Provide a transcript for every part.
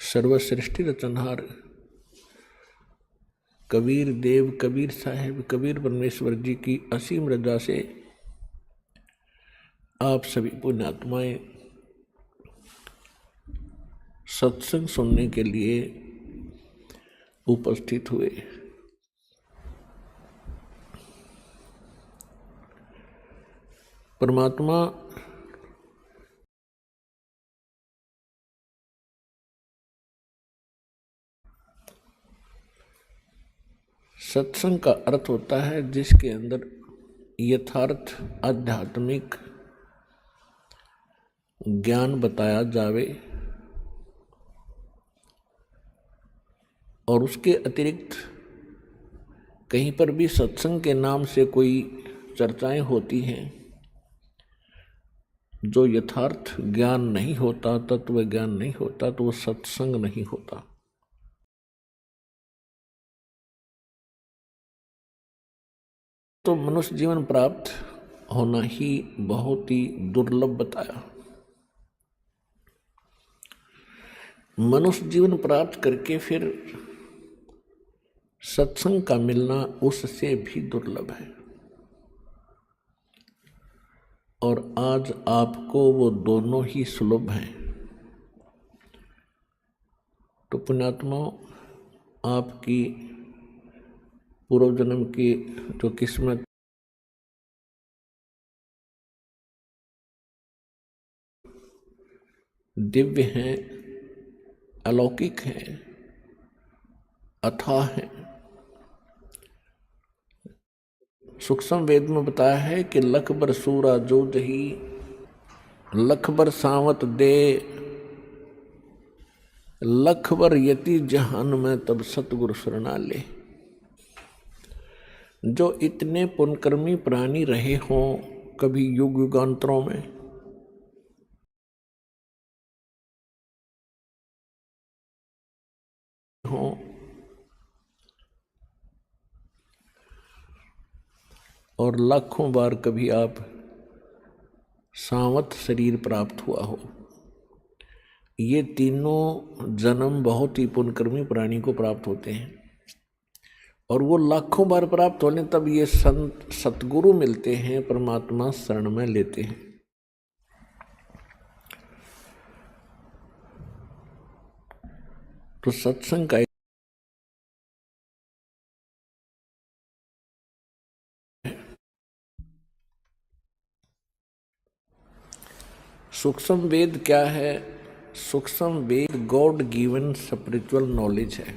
सर्वश्रेष्ठी रचनहार कबीर देव कबीर साहेब कबीर परमेश्वर जी की असीम रजा से आप सभी पुण्यात्माएं सत्संग सुनने के लिए उपस्थित हुए। परमात्मा सत्संग का अर्थ होता है जिसके अंदर यथार्थ आध्यात्मिक ज्ञान बताया जावे और उसके अतिरिक्त कहीं पर भी सत्संग के नाम से कोई चर्चाएं होती हैं जो यथार्थ ज्ञान नहीं होता, तत्व ज्ञान नहीं होता, तो वो सत्संग नहीं होता। तो मनुष्य जीवन प्राप्त होना ही बहुत ही दुर्लभ बताया। मनुष्य जीवन प्राप्त करके फिर सत्संग का मिलना उससे भी दुर्लभ है और आज आपको वो दोनों ही सुलभ हैं। तो पुण्यात्मा, आपकी पूर्व जन्म की जो किस्मत दिव्य हैं, अलौकिक हैं, अथाह हैं। सूक्ष्म वेद में बताया है कि लख बर सूरा जो दही लख बर सावत दे लख बर यति जहान में तब सतगुरु शरणा ले। जो इतने पुण्यकर्मी प्राणी रहे हों कभी युग युगांतरों में, हों और लाखों बार कभी आप सावत शरीर प्राप्त हुआ हो, ये तीनों जन्म बहुत ही पुण्यकर्मी प्राणी को प्राप्त होते हैं और वो लाखों बार प्राप्त होने तब ये संत सतगुरु मिलते हैं, परमात्मा शरण में लेते हैं। तो सत्संग का सूक्ष्म वेद क्या है? सूक्ष्म वेद गॉड गिवन स्पिरिचुअल नॉलेज है,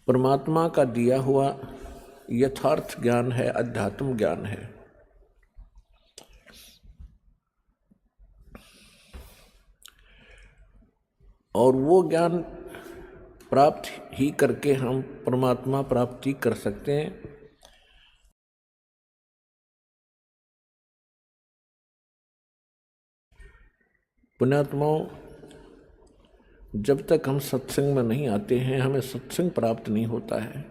परमात्मा का दिया हुआ यथार्थ ज्ञान है, अध्यात्म ज्ञान है। और वो ज्ञान प्राप्त ही करके हम परमात्मा प्राप्ति कर सकते हैं। पुण्यात्माओं, जब तक हम सत्संग में नहीं आते हैं, हमें सत्संग प्राप्त नहीं होता है।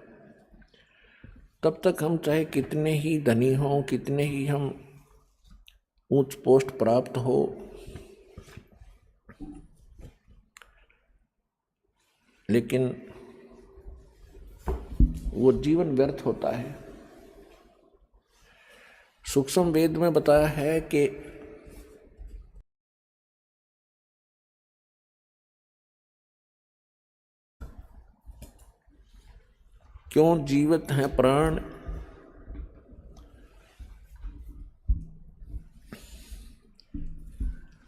तब तक हम चाहे कितने ही धनी हों, कितने ही हम उच्च पोस्ट प्राप्त हो, लेकिन वो जीवन व्यर्थ होता है। सूक्ष्म वेद में बताया है कि क्यों जीवित हैं प्राण,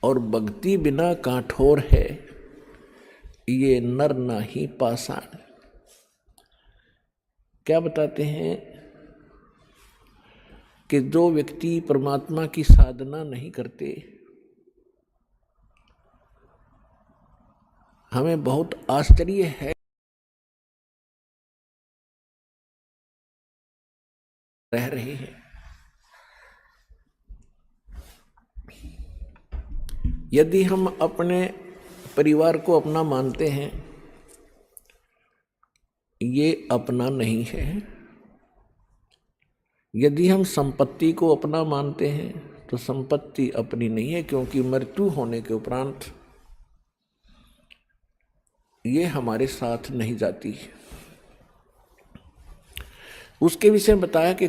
और भक्ति बिना काठोर है, ये नर नाही पाषाण। क्या बताते हैं कि जो व्यक्ति परमात्मा की साधना नहीं करते, हमें बहुत आश्चर्य है रह रहे हैं। यदि हम अपने परिवार को अपना मानते हैं, ये अपना नहीं है। यदि हम संपत्ति को अपना मानते हैं तो संपत्ति अपनी नहीं है, क्योंकि मृत्यु होने के उपरांत ये हमारे साथ नहीं जाती। उसके विषय में बताया कि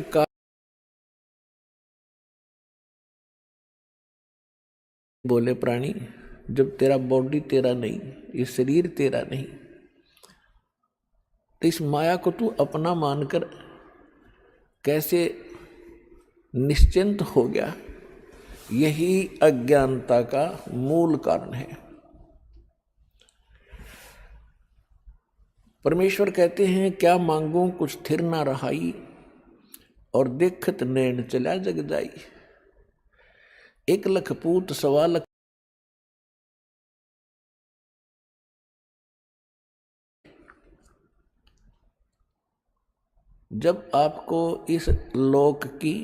बोले प्राणी, जब तेरा बॉडी तेरा नहीं, ये शरीर तेरा नहीं, तो इस माया को तू अपना मानकर कैसे निश्चिंत हो गया? यही अज्ञानता का मूल कारण है। परमेश्वर कहते हैं, क्या मांगू कुछ थिर ना रहाई, और देखत नैन चला जग जाई। 1 लाख पूत 1.25 लाख, जब आपको इस लोक की,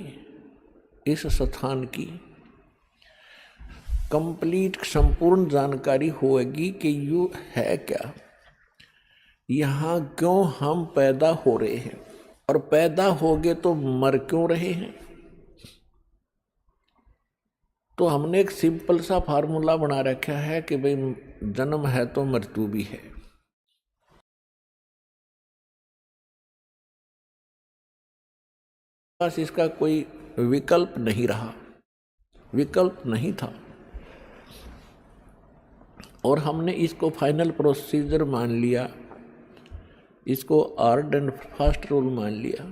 इस स्थान की कंप्लीट संपूर्ण जानकारी होगी कि यू है क्या, यहाँ क्यों हम पैदा हो रहे हैं, और पैदा हो गए तो मर क्यों रहे हैं, तो हमने एक सिंपल सा फार्मूला बना रखा है कि भाई जन्म है तो मृत्यु भी है। बस इसका कोई विकल्प नहीं रहा, विकल्प नहीं था, और हमने इसको फाइनल प्रोसीजर मान लिया, इसको हार्ड एंड फास्ट रूल मान लिया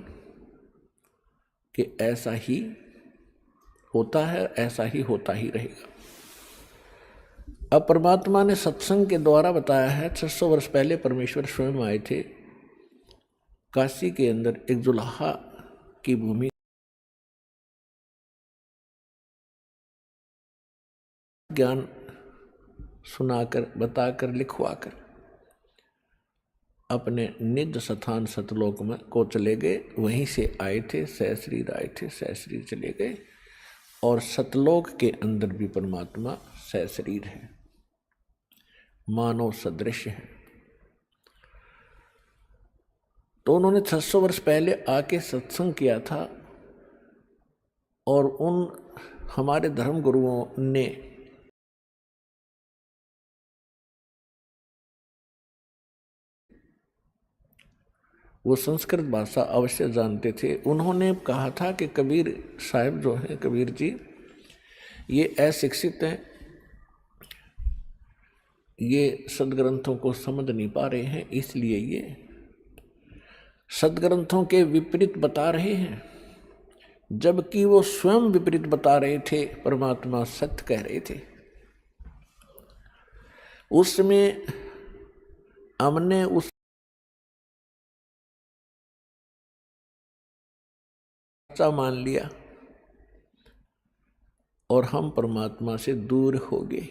कि ऐसा ही होता है, ऐसा ही होता ही रहेगा। अब परमात्मा ने सत्संग के द्वारा बताया है, 600 वर्ष पहले परमेश्वर स्वयं आए थे काशी के अंदर, एक जुलाहा की भूमि, ज्ञान सुनाकर, बताकर, लिखवाकर अपने निज स्थान सतलोक में को चले गए। वहीं से आए थे, सहशरीर आए थे, सहशरीर चले गए, और सतलोक के अंदर भी परमात्मा सहशरीर है, मानव सदृश है। तो उन्होंने 600 वर्ष पहले आके सत्संग किया था, और उन हमारे धर्म गुरुओं ने वो संस्कृत भाषा अवश्य जानते थे। उन्होंने कहा था कि कबीर साहब जो हैं, कबीर जी, ये अशिक्षित हैं, ये सदग्रंथों को समझ नहीं पा रहे हैं, इसलिए ये सदग्रंथों के विपरीत बता रहे हैं, जबकि वो स्वयं विपरीत बता रहे थे, परमात्मा सत्य कह रहे थे। उस समय हमने उस मान लिया और हम परमात्मा से दूर हो गए।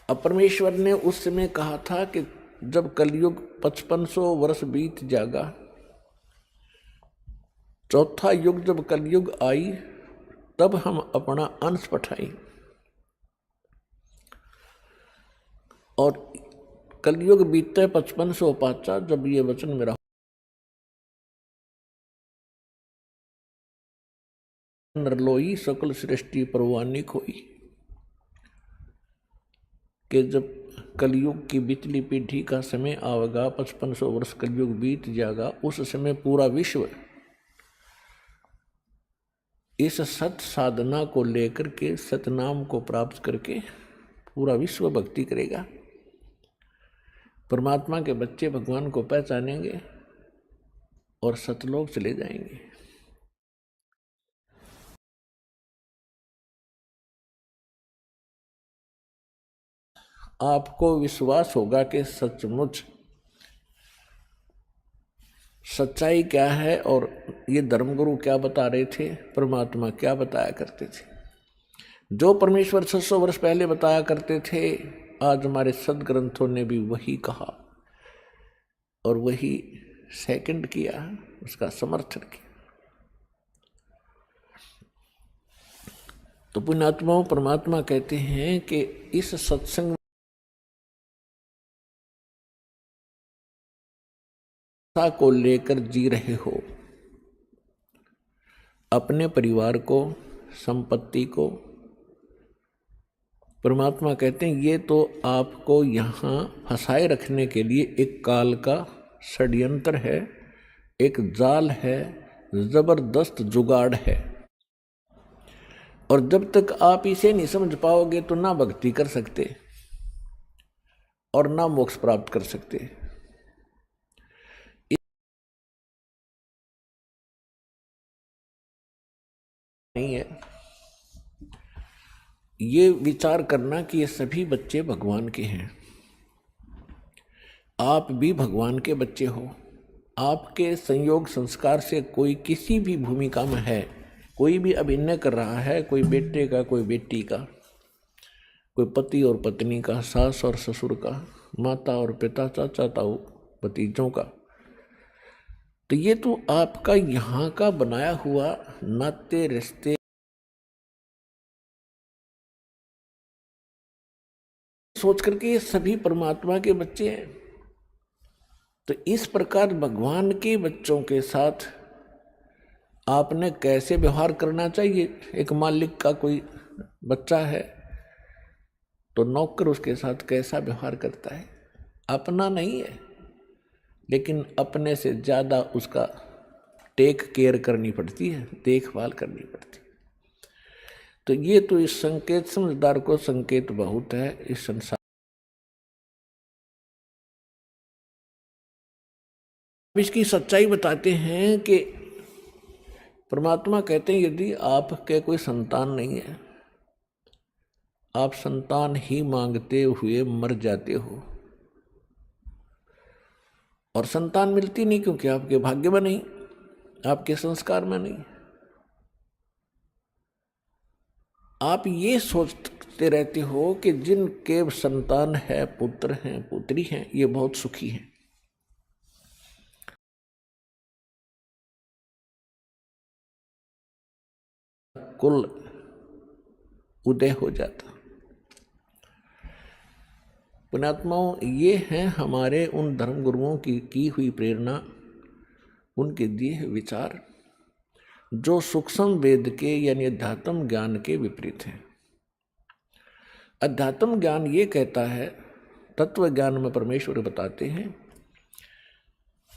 अब परमेश्वर ने उस समय कहा था कि जब कलयुग 5500 वर्ष बीत जाएगा, चौथा युग जब कलयुग आई, तब हम अपना अंश पठाएं। और कलयुग बीतते 5505, जब ये वचन मेरा नरलोई सकल सृष्टि परवानी खोई, कि जब कलयुग की बिचली पीढ़ी का समय आवेगा, 5500 वर्ष कलयुग बीत जाएगा, उस समय पूरा विश्व इस सत साधना को लेकर के, सतनाम को प्राप्त करके पूरा विश्व भक्ति करेगा। परमात्मा के बच्चे भगवान को पहचानेंगे और सतलोक चले जाएंगे। आपको विश्वास होगा कि सचमुच सच्चाई क्या है, और ये धर्मगुरु क्या बता रहे थे, परमात्मा क्या बताया करते थे। जो परमेश्वर 600 वर्ष पहले बताया करते थे, आज हमारे सदग्रंथों ने भी वही कहा और वही सेकंड किया, उसका समर्थन किया। तो पुण्यात्माओं, परमात्मा कहते हैं कि इस सत्संग को लेकर जी रहे हो, अपने परिवार को, संपत्ति को, परमात्मा कहते हैं ये तो आपको यहाँ फंसाए रखने के लिए एक काल का षड्यंत्र है, एक जाल है, जबरदस्त जुगाड़ है। और जब तक आप इसे नहीं समझ पाओगे तो ना भक्ति कर सकते और ना मोक्ष प्राप्त कर सकते। नहीं है ये विचार करना कि ये सभी बच्चे भगवान के हैं। आप भी भगवान के बच्चे हो। आपके संयोग संस्कार से कोई किसी भी भूमिका में है, कोई भी अभिनय कर रहा है, कोई बेटे का, कोई बेटी का, कोई पति और पत्नी का, सास और ससुर का, माता और पिता, चाचा ताऊ, भतीजों का। तो ये तो आपका यहाँ का बनाया हुआ नाते रिश्ते सोच करके ये सभी परमात्मा के बच्चे हैं। तो इस प्रकार भगवान के बच्चों के साथ आपने कैसे व्यवहार करना चाहिए। एक मालिक का कोई बच्चा है तो नौकर उसके साथ कैसा व्यवहार करता है। अपना नहीं है लेकिन अपने से ज़्यादा उसका टेक केयर करनी पड़ती है, देखभाल करनी पड़ती है। तो ये तो इस संकेत, समझदार को संकेत बहुत है इस संसार। इसकी सच्चाई बताते हैं कि परमात्मा कहते हैं यदि आपके कोई संतान नहीं है, आप संतान ही मांगते हुए मर जाते हो। और संतान मिलती नहीं क्योंकि आपके भाग्य में नहीं, आपके संस्कार में नहीं। आप ये सोचते रहते हो कि जिनके संतान है, पुत्र हैं, पुत्री हैं, ये बहुत सुखी हैं। कुल उदय हो जाता। पुण्यात्माओं, ये हैं हमारे उन धर्म गुरुओं की हुई प्रेरणा, उनके दिए विचार जो सूक्ष्म वेद के यानी अध्यात्म ज्ञान के विपरीत हैं। अध्यात्म ज्ञान ये कहता है, तत्व ज्ञान में परमेश्वर बताते हैं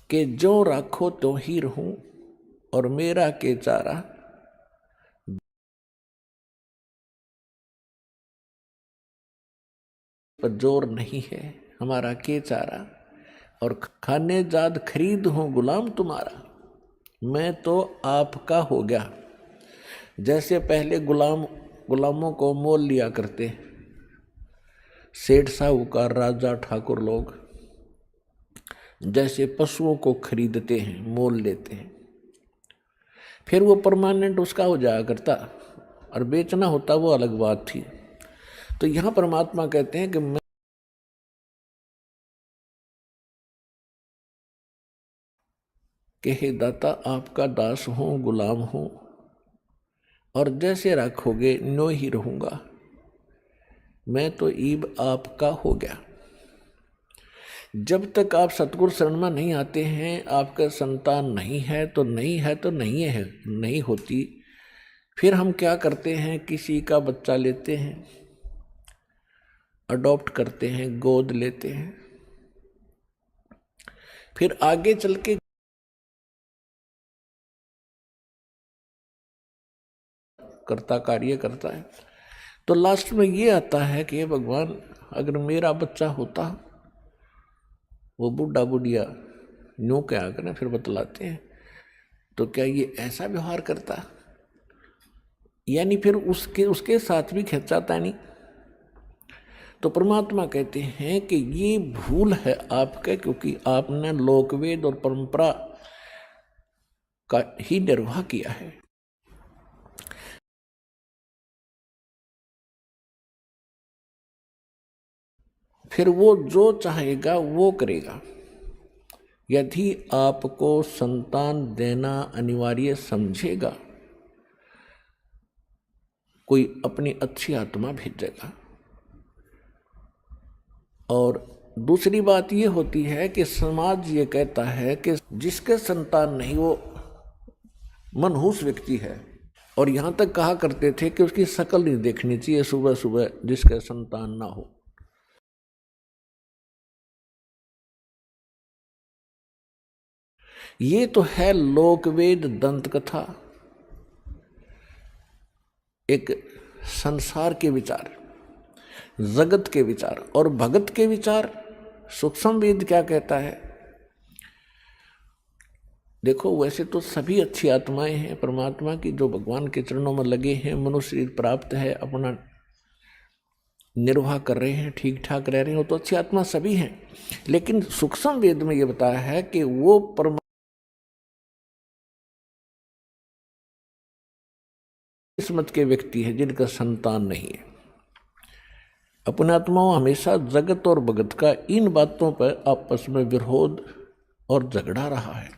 कि जो राखो तो ही रहूं और मेरा के चारा, पर जोर नहीं है हमारा के चारा, और खाने जाद खरीद हूं गुलाम तुम्हारा। मैं तो आपका हो गया। जैसे पहले गुलामों को मोल लिया करते सेठ साहूकार, राजा, ठाकुर लोग, जैसे पशुओं को खरीदते हैं, मोल लेते हैं, फिर वो परमानेंट उसका हो जाया करता, और बेचना होता वो अलग बात थी। तो यहाँ परमात्मा कहते हैं कि मैं हे दाता आपका दास हूँ, गुलाम हूँ, और जैसे रखोगे नो ही रहूँगा। मैं तो ईब आपका हो गया। जब तक आप सतगुरु शरण में नहीं आते हैं, आपका संतान नहीं है तो नहीं है तो नहीं है, नहीं होती। फिर हम क्या करते हैं, किसी का बच्चा लेते हैं, अडॉप्ट करते हैं, गोद लेते हैं, फिर आगे चल के करता कार्य करता है। तो लास्ट में ये आता है कि भगवान अगर मेरा बच्चा होता, वो बूढ़ा बुढ़िया यूँ क्या करें, फिर बतलाते हैं, तो क्या ये ऐसा व्यवहार करता, यानी फिर उसके साथ भी खिंचाता नहीं। तो परमात्मा कहते हैं कि ये भूल है आपका, क्योंकि आपने लोकवेद और परंपरा का ही निर्वाह किया है। फिर वो जो चाहेगा वो करेगा। यदि आपको संतान देना अनिवार्य समझेगा, कोई अपनी अच्छी आत्मा भेजेगा। और दूसरी बात ये होती है कि समाज ये कहता है कि जिसके संतान नहीं वो मनहूस व्यक्ति है, और यहाँ तक कहा करते थे कि उसकी शकल नहीं देखनी चाहिए सुबह सुबह जिसका संतान ना हो। ये तो है लोकवेद दंत कथा, एक संसार के विचार, जगत के विचार। और भगत के विचार सूक्ष्म वेद क्या कहता है? देखो, वैसे तो सभी अच्छी आत्माएं हैं परमात्मा की, जो भगवान के चरणों में लगे हैं, मनुष्य शरीर प्राप्त है, अपना निर्वाह कर रहे हैं, ठीक ठाक रह रहे हैं, वो तो अच्छी आत्मा सभी हैं। लेकिन सूक्ष्म वेद में ये बताया है कि वो किस्मत के व्यक्ति है जिनका संतान नहीं है। अपने आत्माओं हमेशा जगत और भगत का इन बातों पर आपस में विरोध और झगड़ा रहा है।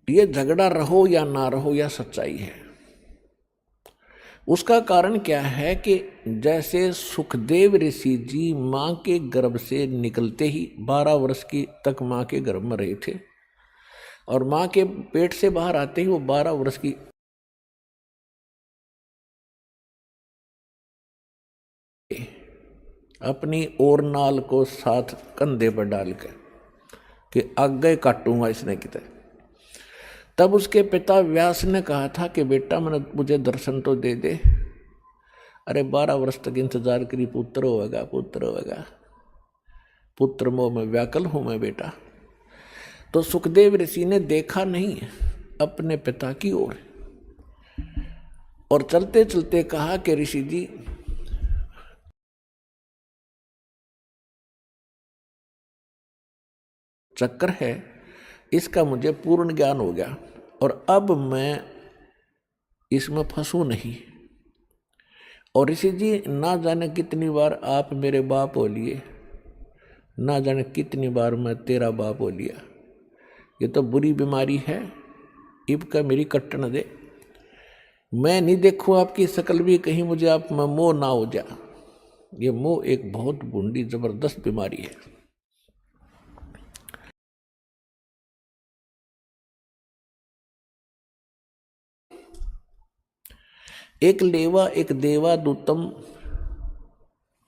ये झगड़ा रहो या ना रहो, या सच्चाई है। उसका कारण क्या है कि जैसे सुखदेव ऋषि जी मां के गर्भ से निकलते ही 12 वर्ष की तक मां के गर्भ में रहे थे, और मां के पेट से बाहर आते ही वो 12 वर्ष की अपनी और नाल को साथ कंधे पर डालकर कि आगे काटूंगा इसने कितने। तब उसके पिता व्यास ने कहा था कि बेटा मुझे दर्शन तो दे दे। अरे 12 वर्ष तक इंतजार करी, पुत्र होगा पुत्र होगा, पुत्र मोह में व्याकुल हूं मैं बेटा। तो सुखदेव ऋषि ने देखा नहीं अपने पिता की ओर, और चलते चलते कहा कि ऋषि जी, चक्कर है इसका मुझे पूर्ण ज्ञान हो गया, और अब मैं इसमें फंसू नहीं। और ऋषि जी, ना जाने कितनी बार आप मेरे बाप हो लिए, ना जाने कितनी बार मैं तेरा बाप हो लिया। ये तो बुरी बीमारी है, इब का मेरी कट्ट न दे। मैं नहीं देखूं आपकी शकल भी, कहीं मुझे आप में मोह ना हो जा। ये मोह एक बहुत बूंदी जबरदस्त बीमारी है। एक लेवा एक देवा दूतम,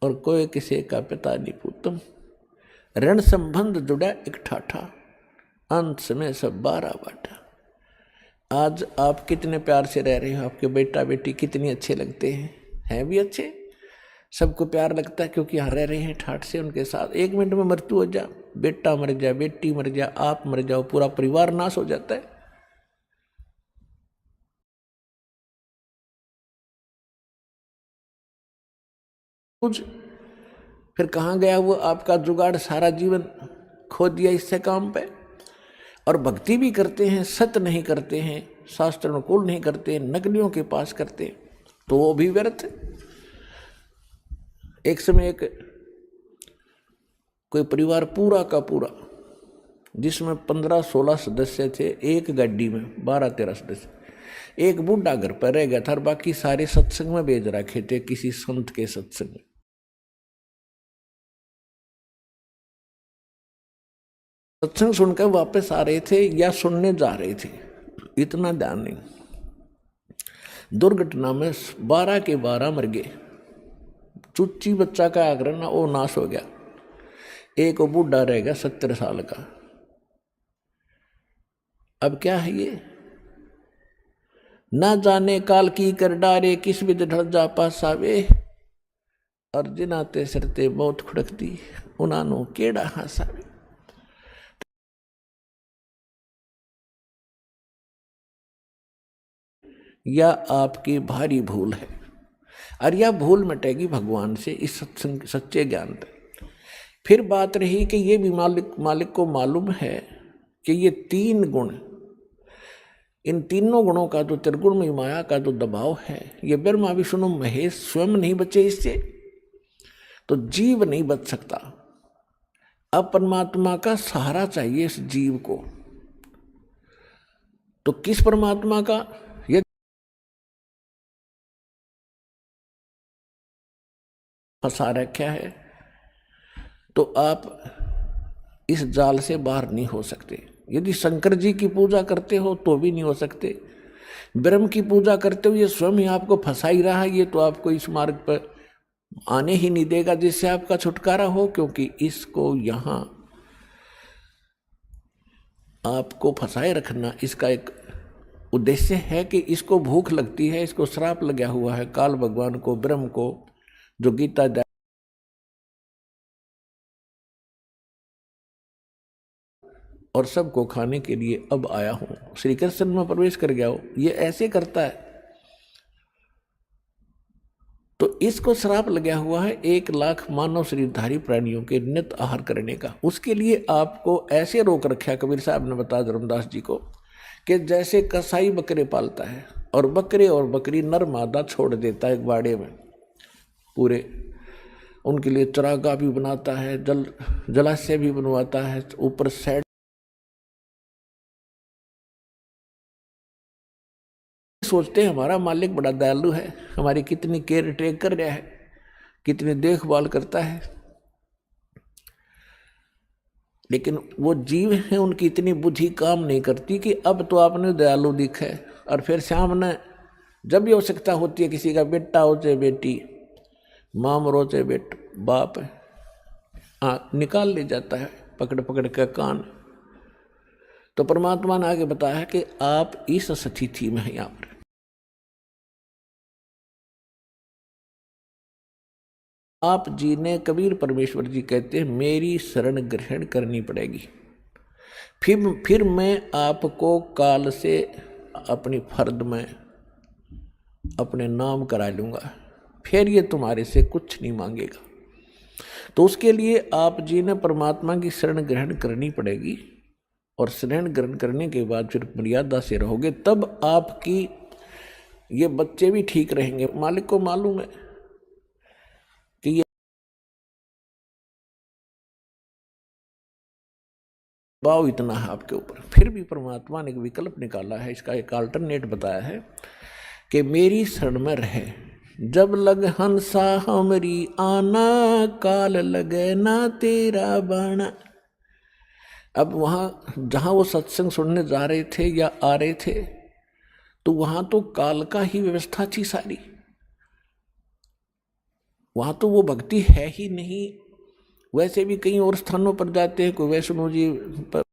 और कोई किसी का पिता नहीं पूतम। ऋण संबंध जुड़ा एक ठाठा, अंत में सब 12 बाटा। आज आप कितने प्यार से रह रहे हो, आपके बेटा बेटी कितने अच्छे लगते हैं भी अच्छे, सबको प्यार लगता है क्योंकि यहाँ रह रहे हैं ठाठ से उनके साथ। 1 मिनट में मृत्यु हो जा, बेटा मर जाए, बेटी मर जाए, आप मर जाओ, पूरा परिवार नाश हो जाता है। कुछ फिर कहाँ गया वो आपका जुगाड़, सारा जीवन खो दिया इससे काम पे। और भक्ति भी करते हैं, सत्य नहीं करते हैं, शास्त्र अनुकूल नहीं करते, नकलियों के पास करते, तो वो भी व्यर्थ। एक समय एक कोई परिवार पूरा का पूरा, जिसमें 15-16 सदस्य थे, एक गाड़ी में 12-13 सदस्य, एक बूढ़ा घर पर रह गया था और बाकी सारे सत्संग में भेज रखे थे, किसी संत के सत्संग में। सत्संग सुनकर वापस आ रहे थे या सुनने जा रहे थे, इतना ध्यान नहीं। दुर्घटना में 12 के 12 मर गए। चुच्ची बच्चा का आग्रह ना, वो नाश हो गया। एक वो बूढ़ा रह गया 70 साल का। अब क्या है ये, ना जाने काल की कर डारे, किस विध ढल जा पासावे, और जिनाते सरते मौत खुड़कती, उनानो केड़ा हासावे। या आपकी भारी भूल है, और यह भूल मिटेगी भगवान से, इस सत्संग सच्चे ज्ञान तक। फिर बात रही कि ये भी मालिक को मालूम है कि ये 3 गुण, इन तीनों गुणों का जो त्रिगुण में माया का जो दबाव है, ये ब्रह्मा विष्णु महेश स्वयं नहीं बचे इससे, तो जीव नहीं बच सकता। अब परमात्मा का सहारा चाहिए इस जीव को। तो किस परमात्मा का? ये फंसा रखा है, तो आप इस जाल से बाहर नहीं हो सकते। यदि शंकर जी की पूजा करते हो तो भी नहीं हो सकते, ब्रह्म की पूजा करते हुए स्वयं ही आपको फंसा ही रहा है, ये तो आपको इस मार्ग पर आने ही नहीं देगा जिससे आपका छुटकारा हो, क्योंकि इसको यहाँ आपको फंसाए रखना इसका एक उद्देश्य है कि इसको भूख लगती है, इसको श्राप लगा हुआ है काल भगवान को, ब्रह्म को, जो गीता और सबको खाने के लिए अब आया हूं, श्री कृष्ण में प्रवेश कर गया हो, ये ऐसे करता है। तो इसको श्राप लगा हुआ है 1,00,000 मानव शरीरधारी प्राणियों के नित्य आहार करने का। उसके लिए आपको ऐसे रोक रखा कबीर साहब ने बताया धर्मदास जी को कि जैसे कसाई बकरे पालता है और बकरे और बकरी नर मादा छोड़ देता है एक बाड़े में, पूरे उनके लिए चरागाह भी बनाता है, जलाशय भी बनवाता है, ऊपर साइड सोचते हैं हमारा मालिक बड़ा दयालु है, हमारी कितनी केयर टेक कर रहा है, कितनी देखभाल करता है। लेकिन वो जीव हैं, उनकी इतनी बुद्धि काम नहीं करती कि अब तो आपने दयालु दिखा है और फिर सामने जब भी आवश्यकता होती है, किसी का बेटा हो चाहे बेटी, माँ मरो चाहे बाप है, निकाल ले जाता है पकड़ पकड़ के कान। तो परमात्मा ने आगे बताया है कि आप इस स्थिति में हैं यहाँ पर। आप जी ने, कबीर परमेश्वर जी कहते हैं, मेरी शरण ग्रहण करनी पड़ेगी, फिर मैं आपको काल से अपनी फर्द में अपने नाम करा लूँगा, फिर ये तुम्हारे से कुछ नहीं मांगेगा। तो उसके लिए आप जी ने परमात्मा की शरण ग्रहण करनी पड़ेगी, और शरण ग्रहण करने के बाद फिर मर्यादा से रहोगे, तब आपकी ये बच्चे भी ठीक रहेंगे। मालिक को मालूम है कि ये भाव इतना है आपके ऊपर, फिर भी परमात्मा ने एक विकल्प निकाला है, इसका एक अल्टरनेट बताया है कि मेरी शरण में रहे। जब लग हंसा हमरी आना, काल लगे ना तेरा बाणा। अब वहाँ जहाँ वो सत्संग सुनने जा रहे थे या आ रहे थे, तो वहाँ तो काल का ही व्यवस्था थी सारी, वहाँ तो वो भक्ति है ही नहीं। वैसे भी कई और स्थानों पर जाते हैं, कोई वैष्णो जी पर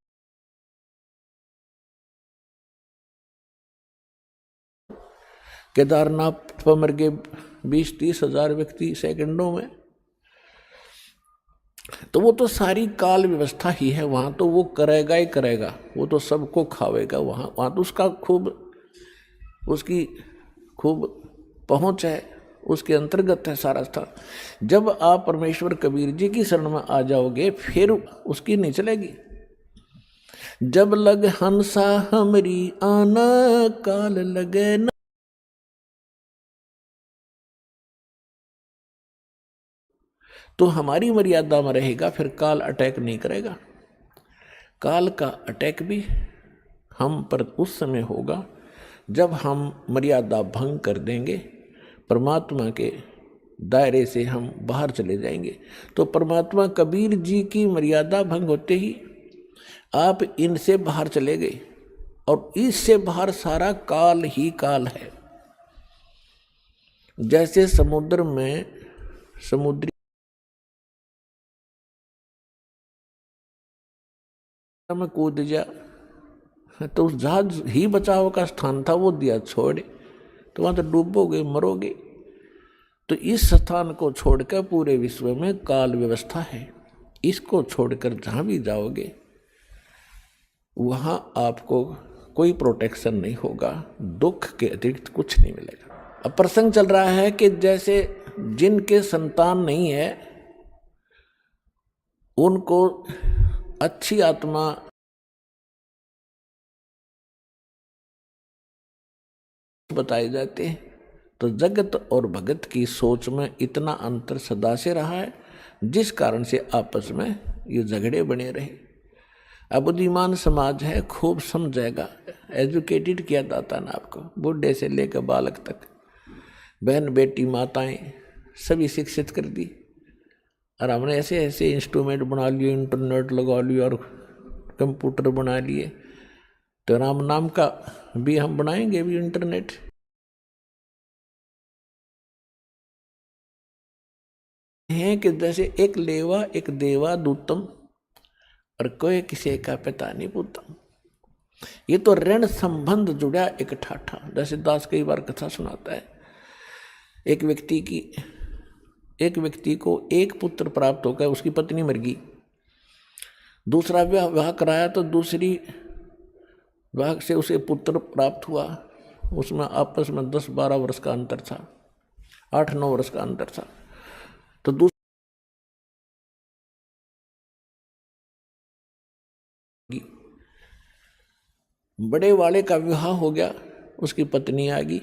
केदारनाथ पर मर गए 20-30 हजार व्यक्ति सेकंडों में, तो वो तो सारी काल व्यवस्था ही है, वहाँ तो वो करेगा ही करेगा, वो तो सबको खावेगा। वहाँ तो उसका उसकी खूब पहुँच है, उसके अंतर्गत है सारा स्थान। जब आप परमेश्वर कबीर जी की शरण में आ जाओगे, फिर उसकी नहीं चलेगी। जब लग हंसा हमरी आना, काल लगे न, तो हमारी मर्यादा में रहेगा, फिर काल अटैक नहीं करेगा। काल का अटैक भी हम पर उस समय होगा जब हम मर्यादा भंग कर देंगे, परमात्मा के दायरे से हम बाहर चले जाएंगे। तो परमात्मा कबीर जी की मर्यादा भंग होते ही आप इनसे बाहर चले गए, और इससे बाहर सारा काल ही काल है। जैसे समुद्र में समुद्री में कूद जा, तो उस जहाज ही बचाव का स्थान था, वो दिया छोड़, तो वहां तो डूबोगे, मरोगे। तो इस स्थान को छोड़कर पूरे विश्व में काल व्यवस्था है, इसको छोड़कर जहां भी जाओगे वहां आपको कोई प्रोटेक्शन नहीं होगा, दुख के अतिरिक्त कुछ नहीं मिलेगा। अब प्रसंग चल रहा है कि जैसे जिनके संतान नहीं है उनको अच्छी आत्मा बताए जाते हैं, तो जगत और भगत की सोच में इतना अंतर सदा से रहा है, जिस कारण से आपस में ये झगड़े बने रहे। अब बुद्धिमान समाज है, खूब समझेगा, एजुकेटेड किया जाता ना आपको, बूढ़े से लेकर बालक तक, बहन बेटी माताएं सभी शिक्षित कर दी। और हमने ऐसे ऐसे इंस्ट्रूमेंट बना लिए, इंटरनेट लगा लिया और कंप्यूटर बना लिए, तो राम नाम का भी हम बनाएंगे भी इंटरनेट। है कि जैसे एक लेवा एक देवा दूतम और कोई किसी का पिता नहीं पूतम। ये तो ऋण संबंध जुड़ा एक ठाठा। जैसे दास कई बार कथा सुनाता है, एक व्यक्ति को एक पुत्र प्राप्त होकर उसकी पत्नी मर गई, दूसरा विवाह कराया तो दूसरी विवाह से उसे पुत्र प्राप्त हुआ। उसमें आपस में 10-12 वर्ष का अंतर था, 8-9 वर्ष का अंतर था। तो बड़े वाले का विवाह हो गया, उसकी पत्नी आ गई।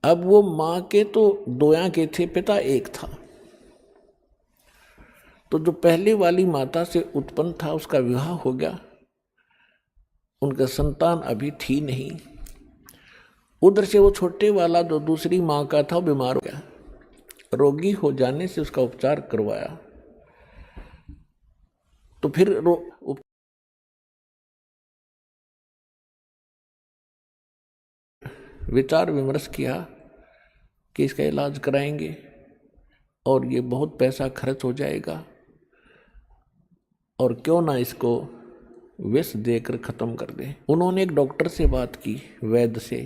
अब वो माँ के तो दोया के थे, पिता एक था। तो जो पहले वाली माता से उत्पन्न था उसका विवाह हो गया, उनका संतान अभी थी नहीं। उधर से वो छोटे वाला जो दूसरी माँ का था वो बीमार हो गया। रोगी हो जाने से उसका उपचार करवाया, तो फिर विचार विमर्श किया कि इसका इलाज कराएंगे और ये बहुत पैसा खर्च हो जाएगा, और क्यों ना इसको विष देकर ख़त्म कर दें। उन्होंने एक डॉक्टर से बात की, वैद्य से,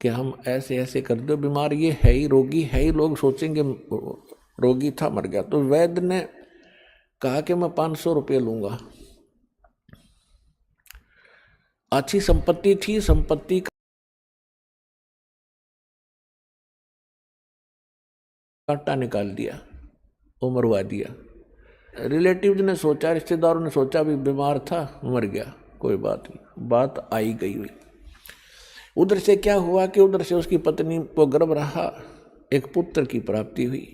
कि हम ऐसे ऐसे कर दो, बीमार ये है ही, रोगी है ही, लोग सोचेंगे रोगी था मर गया। तो वैद्य ने कहा कि मैं 500 रुपये लूँगा। अच्छी संपत्ति थी, संपत्ति काटा निकाल दिया, उमरवा दिया। रिलेटिव्स ने सोचा, रिश्तेदारों ने सोचा भी बीमार था मर गया, कोई बात नहीं, बात आई गई हुई। उधर से क्या हुआ कि उधर से उसकी पत्नी को गर्भ रहा, एक पुत्र की प्राप्ति हुई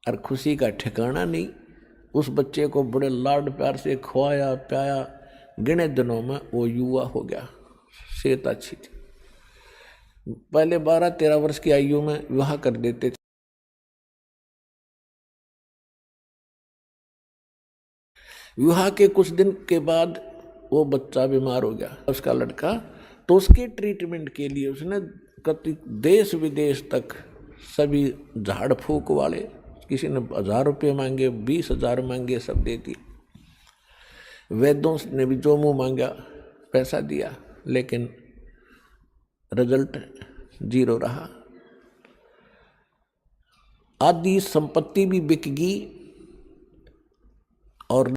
और खुशी का ठिकाना नहीं। उस बच्चे को बड़े लाड प्यार से खवाया प्याया, गिने दिनों में वो युवा हो गया, सेहत अच्छी थी। पहले 12-13 वर्ष की आयु में विवाह कर देते थे। विवाह के कुछ दिन के बाद वो बच्चा बीमार हो गया, उसका लड़का। तो उसके ट्रीटमेंट के लिए उसने कति देश विदेश तक सभी झाड़ फूक वाले, किसी ने 1000 रुपये मांगे, 20,000 मांगे, सब दे दिए। वैद्यों ने भी जो मुँह मांगा पैसा दिया, लेकिन रिजल्ट 0 रहा। आधी संपत्ति भी बिक गई और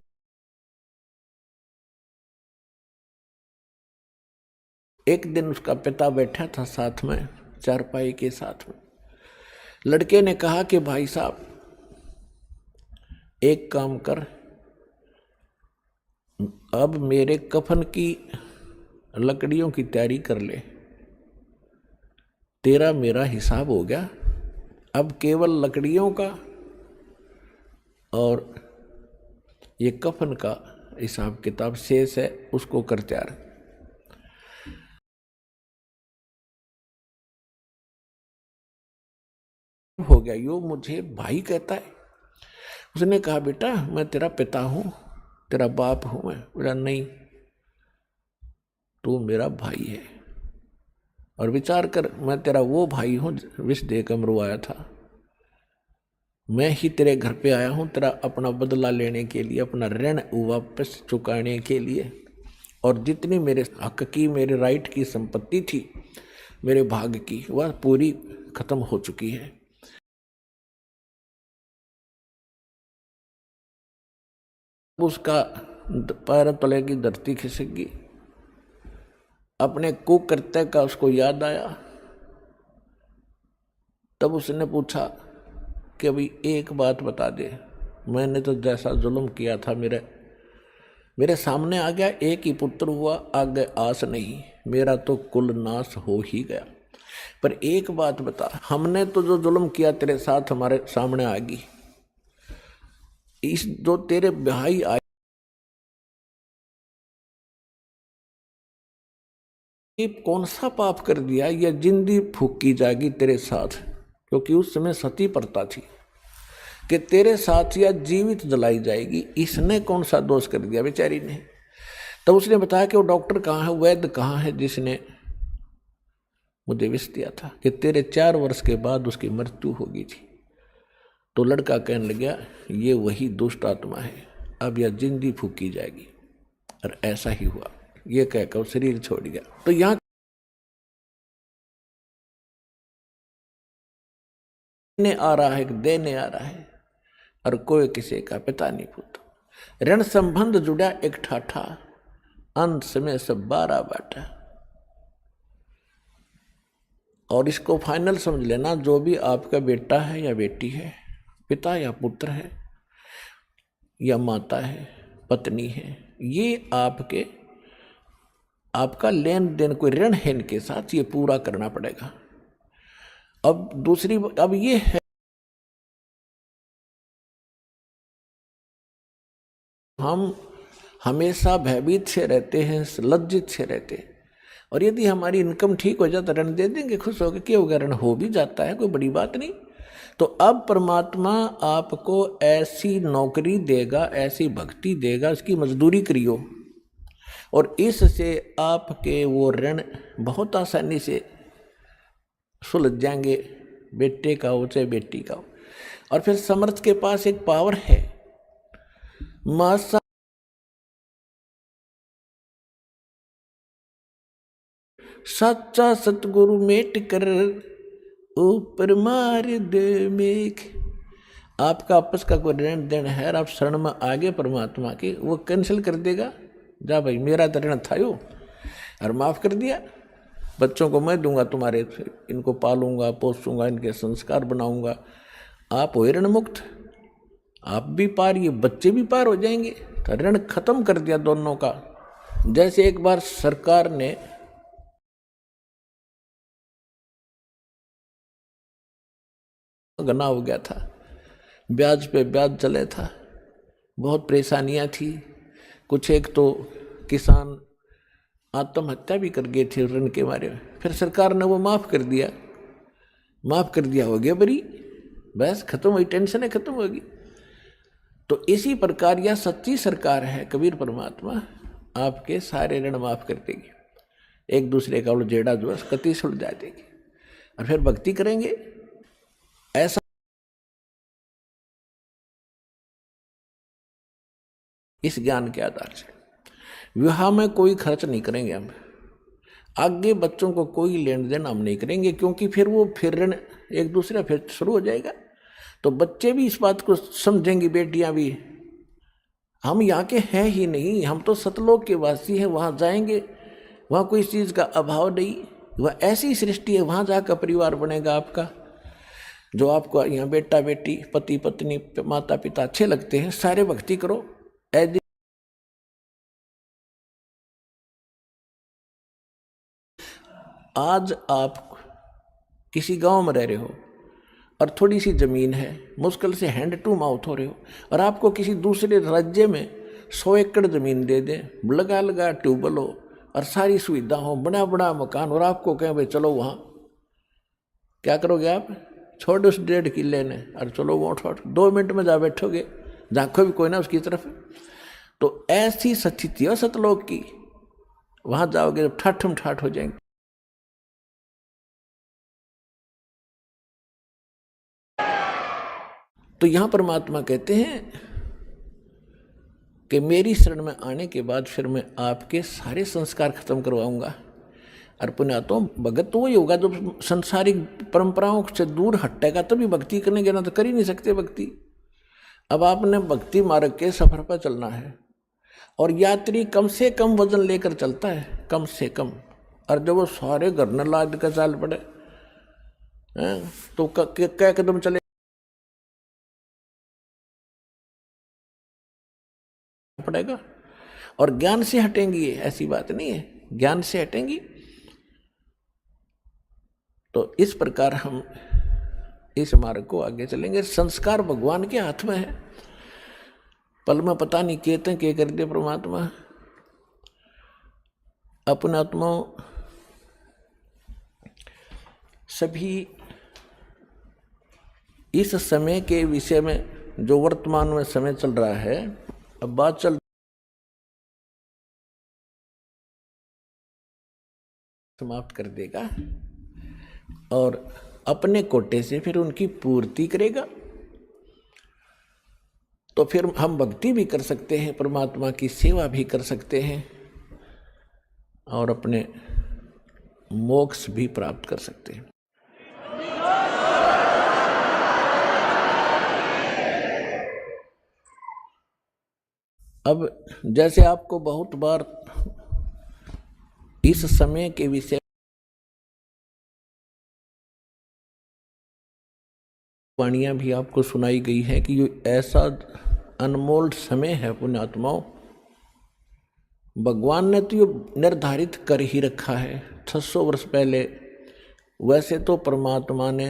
एक दिन उसका पिता बैठा था साथ में, चारपाई के साथ में। लड़के ने कहा कि भाई साहब एक काम कर, अब मेरे कफन की लकड़ियों की तैयारी कर ले, तेरा मेरा हिसाब हो गया, अब केवल लकड़ियों का और ये कफन का हिसाब किताब शेष है, उसको कर तैयार। हो गया, यो मुझे भाई कहता है। उसने कहा बेटा मैं तेरा पिता हूं, तेरा बाप हूं मैं। बोला नहीं, तू मेरा भाई है, और विचार कर मैं तेरा वो भाई हूं विष देकर मरवाया था। मैं ही तेरे घर पे आया हूं तेरा अपना बदला लेने के लिए, अपना ऋण वापस चुकाने के लिए, और जितनी मेरे हक की, मेरे राइट की संपत्ति थी, मेरे भाग की, वह पूरी खत्म हो चुकी है। उसका पैर तले की धरती खिसक गई। अपने कुकृत्य का उसको याद आया। तब उसने पूछा कि अभी एक बात बता दे, मैंने तो जैसा जुल्म किया था मेरे सामने आ गया, एक ही पुत्र हुआ, आगे आस नहीं, मेरा तो कुल नाश हो ही गया। पर एक बात बता, हमने तो जो जुल्म किया तेरे साथ हमारे सामने आ गई, इस जो तेरे भाई आए कौन सा पाप कर दिया, यह जिंदगी फूकी जाएगी तेरे साथ। क्योंकि उस समय सती प्रथा थी कि तेरे साथ या जीवित जलाई जाएगी। इसने कौन सा दोष कर दिया बेचारी ने। तब उसने बताया कि वो डॉक्टर कहाँ है, वैद्य कहाँ है जिसने मुझे विष दिया था कि तेरे 4 वर्ष के बाद उसकी मृत्यु होगी थी। तो लड़का कहने लगा ये वही दुष्ट आत्मा है, अब यह जिंदी फूकी जाएगी। और ऐसा ही हुआ, ये कहकर शरीर छोड़ गया। तो यहाँ आ रहा है, देने आ रहा है, और कोई किसी का पिता नहीं पूछता। ऋण संबंध जुड़ा एक ठाठा, अंत में सब 12 बाटा। और इसको फाइनल समझ लेना, जो भी आपका बेटा है या बेटी है, पिता या पुत्र है या माता है, पत्नी है, ये आपका लेन देन कोई ऋण है इनके साथ, ये पूरा करना पड़ेगा। अब ये है हम हमेशा भयभीत से रहते हैं, लज्जित से रहते हैं, और यदि हमारी इनकम ठीक हो जाए तो ऋण दे देंगे, खुश होकर, क्या होगा, ऋण हो भी जाता है, कोई बड़ी बात नहीं। तो अब परमात्मा आपको ऐसी नौकरी देगा, ऐसी भक्ति देगा, उसकी मजदूरी करियो, और इससे आपके वो ऋण बहुत आसानी से सुलझ जाएंगे, बेटे का हो चाहे बेटी का हो। और फिर समर्थ के पास एक पावर है, मासा सच्चा सतगुरु मेट कर ऊपर मार दे मेघ। आपका आपस का कोई ऋण देन है और आप शरण में आगे परमात्मा के, वो कैंसिल कर देगा। जा भाई, मेरा तो ऋण था यो, और माफ कर दिया। बच्चों को मैं दूंगा तुम्हारे, इनको पालूंगा, पोसूंगा, इनके संस्कार बनाऊंगा, आप हो ऋण मुक्त, आप भी पार, ये बच्चे भी पार हो जाएंगे। तो ऋण खत्म कर दिया दोनों का। जैसे एक बार सरकार ने गना हो गया था, ब्याज पे ब्याज चले था, बहुत परेशानियां थी। कुछ एक तो किसान आत्महत्या भी कर गए थे ऋण के मारे। फिर सरकार ने वो माफ कर दिया, हो गया बरी, बस खत्म हुई, टेंशन खत्म होगी। तो इसी प्रकार यह सच्ची सरकार है कबीर परमात्मा, आपके सारे ऋण माफ कर देगी, एक दूसरे का जेड़ा जो कति सुलझा देगी, और फिर भक्ति करेंगे। ऐसा इस ज्ञान के आधार से विवाह में कोई खर्च नहीं करेंगे हम, आगे बच्चों को कोई लेन देन हम नहीं करेंगे, क्योंकि फिर ऋण एक दूसरे फिर शुरू हो जाएगा। तो बच्चे भी इस बात को समझेंगे, बेटियां भी, हम यहाँ के हैं ही नहीं, हम तो सतलोक के वासी हैं, वहाँ जाएंगे, वहाँ कोई चीज़ का अभाव नहीं, वह ऐसी सृष्टि है, वहाँ जाकर परिवार बनेगा आपका। जो आपको यहाँ बेटा बेटी, पति पत्नी, माता पिता अच्छे लगते हैं, सारे भक्ति करो। आज आप किसी गांव में रह रहे हो और थोड़ी सी ज़मीन है, मुश्किल से हैंड टू माउथ हो रहे हो, और आपको किसी दूसरे राज्य में 100 एकड़ ज़मीन दे दें, लगा ट्यूबवेल हो और सारी सुविधा हो, बड़ा बड़ा मकान, और आपको कहें भाई चलो वहाँ, क्या करोगे आप? छोड़ उस 1.5 किले ने और चलो वो 2 मिनट में जा बैठोगे, झाँको भी कोई ना उसकी तरफ। तो ऐसी स्थिति है सतलोक की, वहाँ जाओगे जब ठाठम ठाठ हो जाएंगे। तो यहाँ परमात्मा कहते हैं कि मेरी शरण में आने के बाद फिर मैं आपके सारे संस्कार खत्म करवाऊंगा। और पुण्यात्मा, भगत तो वही होगा जो संसारिक परंपराओं से दूर हटेगा, तभी भक्ति करने के, ना तो कर ही नहीं सकते भक्ति। अब आपने भक्ति मार्ग के सफर पर चलना है, और यात्री कम से कम वजन लेकर चलता है, कम से कम। और जब वो सारे घर न लाद कर चाल पड़े तो क्या कदम चले पड़ेगा। और ज्ञान से हटेंगी, ऐसी बात नहीं है, ज्ञान से हटेंगी। तो इस प्रकार हम इस मार्ग को आगे चलेंगे। संस्कार भगवान के हाथ में है, पल में पता नहीं कहते क्या कर दे परमात्मा। अपने आत्माओं, सभी इस समय के विषय में, जो वर्तमान में समय चल रहा है, अब बात चल समाप्त कर देगा और अपने कोटे से फिर उनकी पूर्ति करेगा। तो फिर हम भक्ति भी कर सकते हैं, परमात्मा की सेवा भी कर सकते हैं और अपने मोक्ष भी प्राप्त कर सकते हैं। अब जैसे आपको बहुत बार इस समय के विषय वाणियां भी आपको सुनाई गई है कि ये ऐसा अनमोल समय है पुण्यात्माओं, भगवान ने तो ये निर्धारित कर ही रखा है 600 वर्ष पहले। वैसे तो परमात्मा ने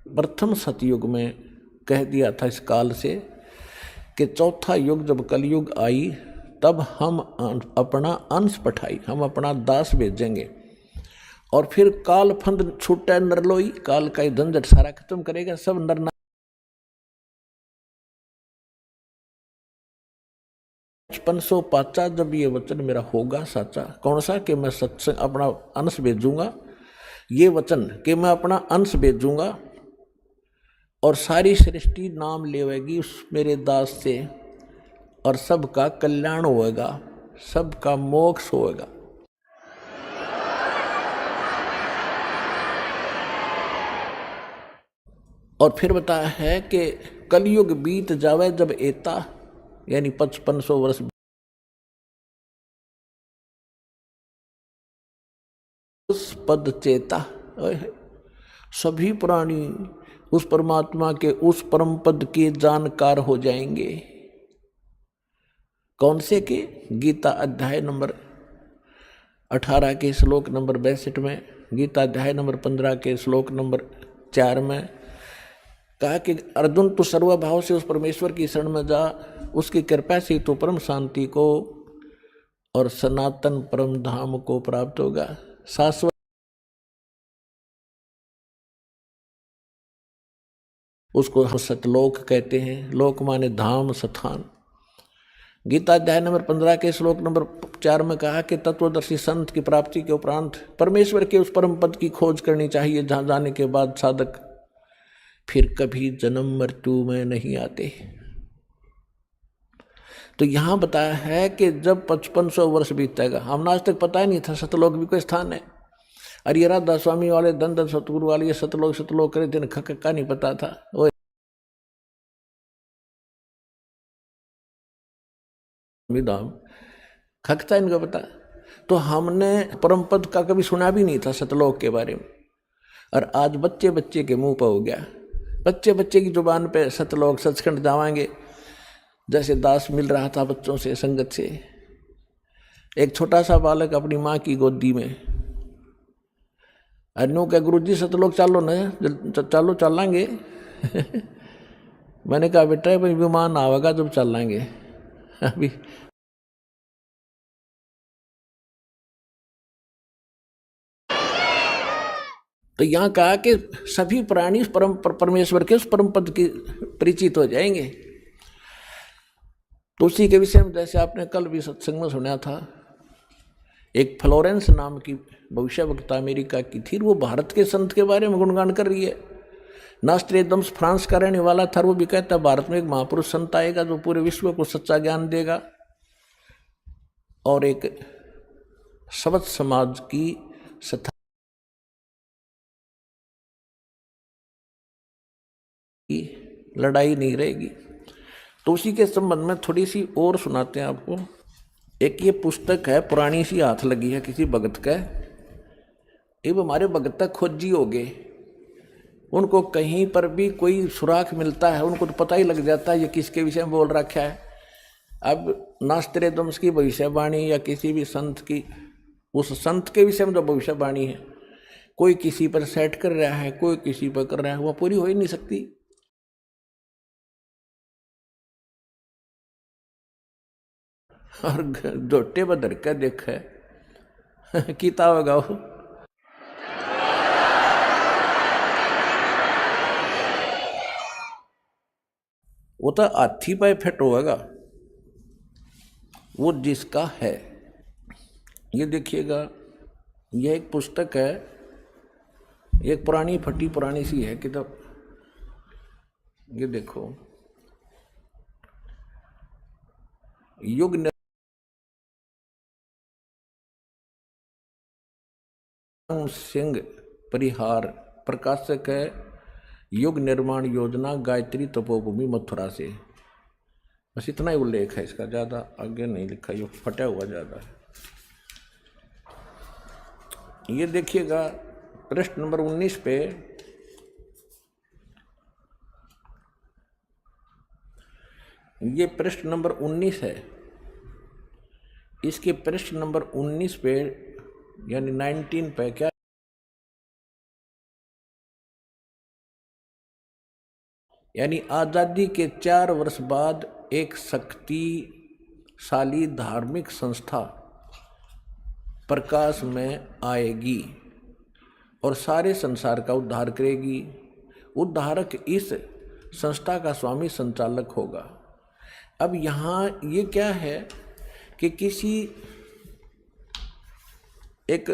प्रथम सतयुग में कह दिया था इस काल से कि चौथा युग जब कलयुग आई तब हम अपना अंश पठाई, हम अपना दास भेजेंगे और फिर काल फंद छूटा नरलोई, काल का झंझट सारा खत्म करेगा। सब नर 55 जब ये वचन मेरा होगा साचा, कौन सा कि मैं सत्संग अपना अंश भेजूंगा, ये वचन कि मैं अपना अंश भेजूंगा और सारी सृष्टि नाम लेवेगी उस मेरे दास से और सबका कल्याण होएगा, सबका मोक्ष होएगा। और फिर बताया है कि कलयुग बीत जावे जब एता, यानी 5500 वर्ष उस पद चेता, सभी प्राणी उस परमात्मा के उस परम पद के जानकार हो जाएंगे। कौन से के? गीता अध्याय नंबर 18 के श्लोक नंबर 62 में, गीता अध्याय नंबर 15 के श्लोक नंबर 4 में कहा कि अर्जुन तू सर्वभाव से उस परमेश्वर की शरण में जा, उसकी कृपा से तो परम शांति को और सनातन परम धाम को प्राप्त होगा। शाश्वत उसको सतलोक कहते हैं, लोक माने धाम स्थान। गीता अध्याय नंबर 15 के श्लोक नंबर 4 में कहा कि तत्वदर्शी संत की प्राप्ति के उपरांत परमेश्वर के उस परम पद की खोज करनी चाहिए जहां जाने के बाद साधक फिर कभी जन्म मृत्यु में नहीं आते। तो यहां बताया है कि जब 5500 वर्ष बीतेगा, हमने आज तक पता ही नहीं था सतलोक भी कोई स्थान है। अरे राधा स्वामी वाले धन धन सतगुरु वाले ये सतलोक करे दिन खक्का नहीं पता था। धाम खकता इनका पता। तो हमने परम पद का कभी सुना भी नहीं था सतलोक के बारे में, और आज बच्चे बच्चे के मुंह पर हो गया, बच्चे बच्चे की जुबान पे सतलोक सचखंड जावाएंगे। जैसे दास मिल रहा था बच्चों से संगत से, एक छोटा सा बालक अपनी माँ की गोदी में, अन्यों के गुरु जी सतलोक चालो न, चालो चलांगे मैंने कहा बेटा भाई विमान आवेगा जब चलांगे, अभी तो यहाँ कहा कि सभी प्राणी परमेश्वर के उस परम पद की परिचित हो जाएंगे। तो उसी के विषय में जैसे आपने कल भी सत्संग में सुना था, एक फ्लोरेंस नाम की भविष्य वक्ता अमेरिका की थी, वो भारत के संत के बारे में गुणगान कर रही है। नास्ट्रेदम्स फ्रांस का रहने वाला था, वो भी कहता है भारत में एक महापुरुष संत आएगा जो पूरे विश्व को सच्चा ज्ञान देगा और एक शब्द समाज की सत्ता की लड़ाई नहीं रहेगी। तो उसी के संबंध में थोड़ी सी और सुनाते हैं आपको। एक ये पुस्तक है, पुरानी सी हाथ लगी है किसी भगत का, ये हमारे भगत तक खोजी हो गए, उनको कहीं पर भी कोई सुराख मिलता है उनको तो पता ही लग जाता है ये किसके विषय में बोल रखा है। अब नास्ट्रेदम्स की भविष्यवाणी या किसी भी संत की, उस संत के विषय में जो भविष्यवाणी है, कोई किसी पर सेट कर रहा है, कोई किसी पर कर रहा है, वह पूरी हो ही नहीं सकती। और जोटे बदर का देख है कीता होगा वो तो हाथी पे फिट होगा, वो जिसका है। ये देखिएगा यह एक पुस्तक है, एक पुरानी फटी पुरानी सी है किताब। ये देखो, युग सिंह परिहार, प्रकाशक है युग निर्माण योजना, गायत्री तपोभूमि मथुरा से। बस इतना ही उल्लेख है इसका, ज़्यादा आगे नहीं लिखा, ये फटा हुआ ज़्यादा है। ये देखिएगा पृष्ठ नंबर 19 पे, ये पृष्ठ नंबर 19 है। इसके पृष्ठ नंबर 19 पे यानी 19 पे क्या, यानी आज़ादी के 4 वर्ष बाद एक शक्तिशाली धार्मिक संस्था प्रकाश में आएगी और सारे संसार का उद्धार करेगी। उद्धारक इस संस्था का स्वामी संचालक होगा। अब यहाँ ये क्या है कि किसी एक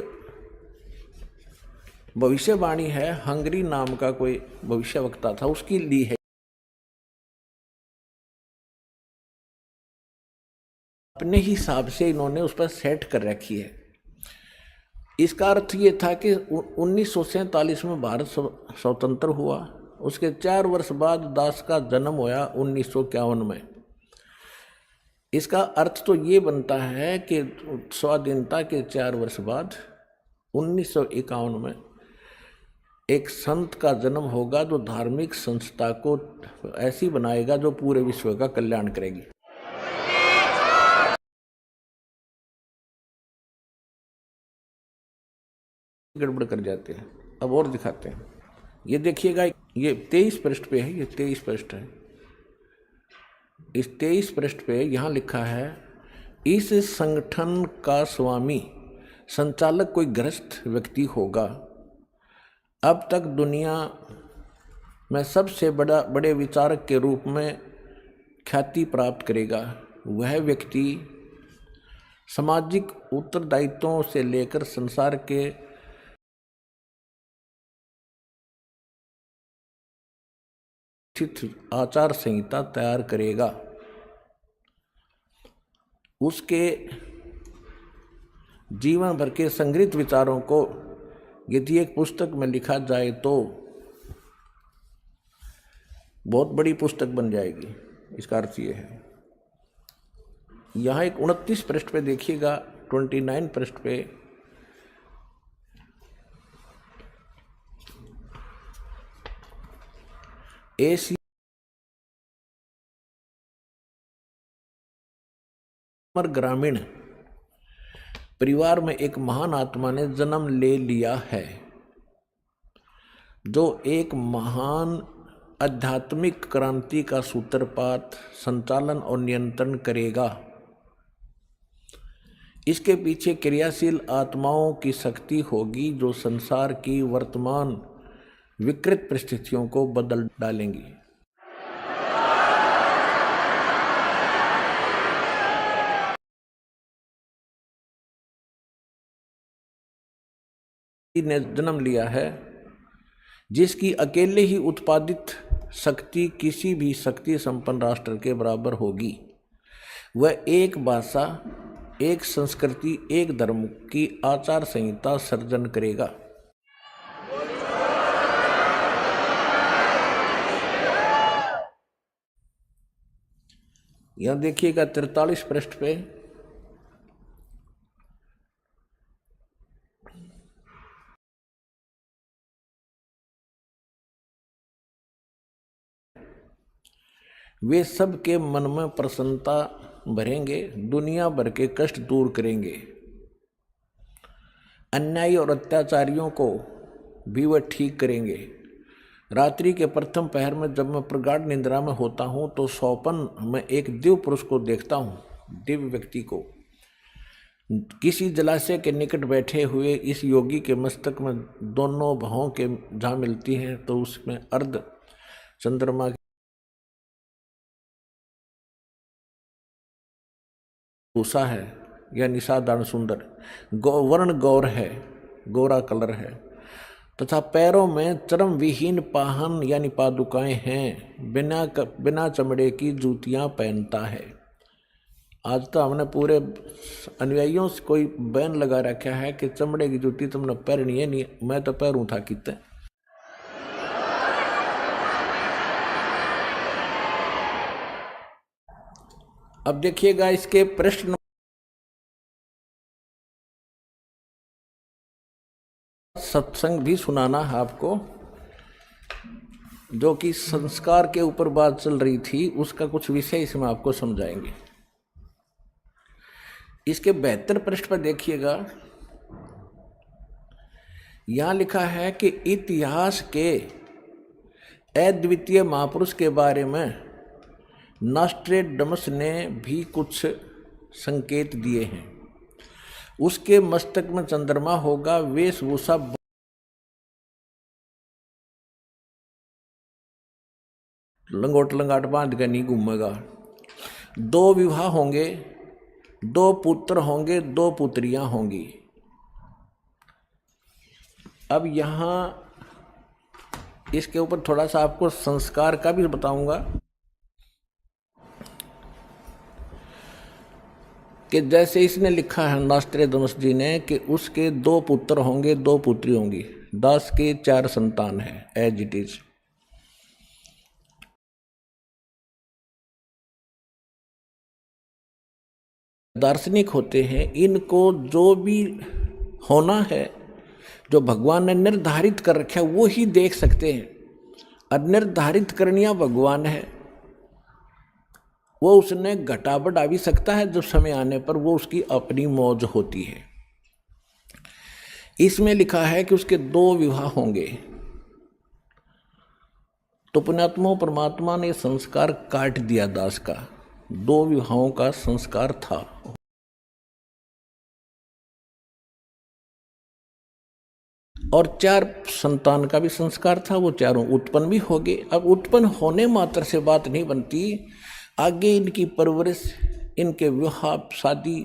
भविष्यवाणी है, हंगरी नाम का कोई भविष्यवक्ता था, उसकी ली है, अपने हिसाब से इन्होंने उस पर सेट कर रखी है। इसका अर्थ ये था कि 1947 में भारत स्वतंत्र हुआ, उसके 4 वर्ष बाद दास का जन्म होया 1951 में। इसका अर्थ तो ये बनता है कि स्वाधीनता के 4 वर्ष बाद 1951 में एक संत का जन्म होगा जो धार्मिक संस्था को ऐसी बनाएगा जो पूरे विश्व का कल्याण करेगी। गड़बड़ कर जाते हैं। अब और दिखाते हैं, ये देखिएगा, ये 23 पृष्ठ पे है, ये 23 पृष्ठ है। इस 23 पृष्ठ पे यहाँ लिखा है, इस संगठन का स्वामी संचालक कोई गृहस्थ व्यक्ति होगा। अब तक दुनिया में सबसे बड़े विचारक के रूप में ख्याति प्राप्त करेगा। वह व्यक्ति सामाजिक उत्तरदायित्वों से लेकर संसार के आचार संहिता तैयार करेगा। उसके जीवन भर के संग्रहित विचारों को यदि एक पुस्तक में लिखा जाए तो बहुत बड़ी पुस्तक बन जाएगी। इसका अर्थ ये है। यहाँ एक 29 पृष्ठ पे देखिएगा, 29 पृष्ठ पे एसी ग्रामीण परिवार में एक महान आत्मा ने जन्म ले लिया है जो एक महान आध्यात्मिक क्रांति का सूत्रपात, संचालन और नियंत्रण करेगा। इसके पीछे क्रियाशील आत्माओं की शक्ति होगी जो संसार की वर्तमान विकृत परिस्थितियों को बदल डालेंगी। ने जन्म लिया है जिसकी अकेले ही उत्पादित शक्ति किसी भी शक्ति संपन्न राष्ट्र के बराबर होगी। वह एक भाषा, एक संस्कृति, एक धर्म की आचार संहिता सर्जन करेगा। यहां देखिएगा 43 पृष्ठ पे वे सबके मन में प्रसन्नता भरेंगे, दुनिया भर के कष्ट दूर करेंगे। अन्यायी और अत्याचारियों को भी वह ठीक करेंगे। रात्रि के प्रथम पहर में जब मैं प्रगाढ़ निद्रा में होता हूँ तो स्वप्न में एक दिव्य पुरुष को देखता हूँ, दिव्य व्यक्ति को। किसी जलाशय के निकट बैठे हुए इस योगी के मस्तक में दोनों भौं के जहाँ मिलती हैं तो उसमें अर्ध चंद्रमा भूषा है या निसाधारण सुंदर वर्ण गौर है। गोरा कलर है, तथा पैरों में चर्म विहीन पाहन यानी पादुकाएं हैं, बिना चमड़े की जूतियां पहनता है। आज तो हमने पूरे अनुयायियों से कोई बैन लगा रखा है कि चमड़े की जूती तुमने पहननी है नहीं। मैं तो पैरूं था कितने। अब देखिएगा इसके प्रश्न। सत्संग भी सुनाना है आपको, जो कि संस्कार के ऊपर बात चल रही थी, उसका कुछ विषय इसमें आपको समझाएंगे। इसके 72 पृष्ठ पर देखिएगा, यहां लिखा है कि इतिहास के अद्वितीय महापुरुष के बारे में नॉस्ट्रेडमस ने भी कुछ संकेत दिए हैं। उसके मस्तक में चंद्रमा होगा, वेशभूषा लंगोट लंगाट बांध कर नहीं घूमेगा, 2 विवाह होंगे, 2 पुत्र होंगे, 2 पुत्रियां होंगी। अब यहाँ इसके ऊपर थोड़ा सा आपको संस्कार का भी बताऊंगा कि जैसे इसने लिखा है नॉस्ट्रेडमस जी ने कि उसके 2 पुत्र होंगे, 2 पुत्री होंगी, 10 के 4 संतान है, एज इट इज। दार्शनिक होते हैं, इनको जो भी होना है, जो भगवान ने निर्धारित कर रखा है, वो ही देख सकते हैं। और निर्धारित करनिया भगवान है, वो उसने घटा बढ़ा भी सकता है जब समय आने पर, वो उसकी अपनी मौज होती है। इसमें लिखा है कि उसके 2 विवाह होंगे। तो पुण्यात्मा परमात्मा ने संस्कार काट दिया दास का, 2 विवाहों का संस्कार था। और 4 संतान का भी संस्कार था, वो चारों उत्पन्न भी हो गए। अब उत्पन्न होने मात्र से बात नहीं बनती, आगे इनकी परवरिश, इनके विवाह शादी,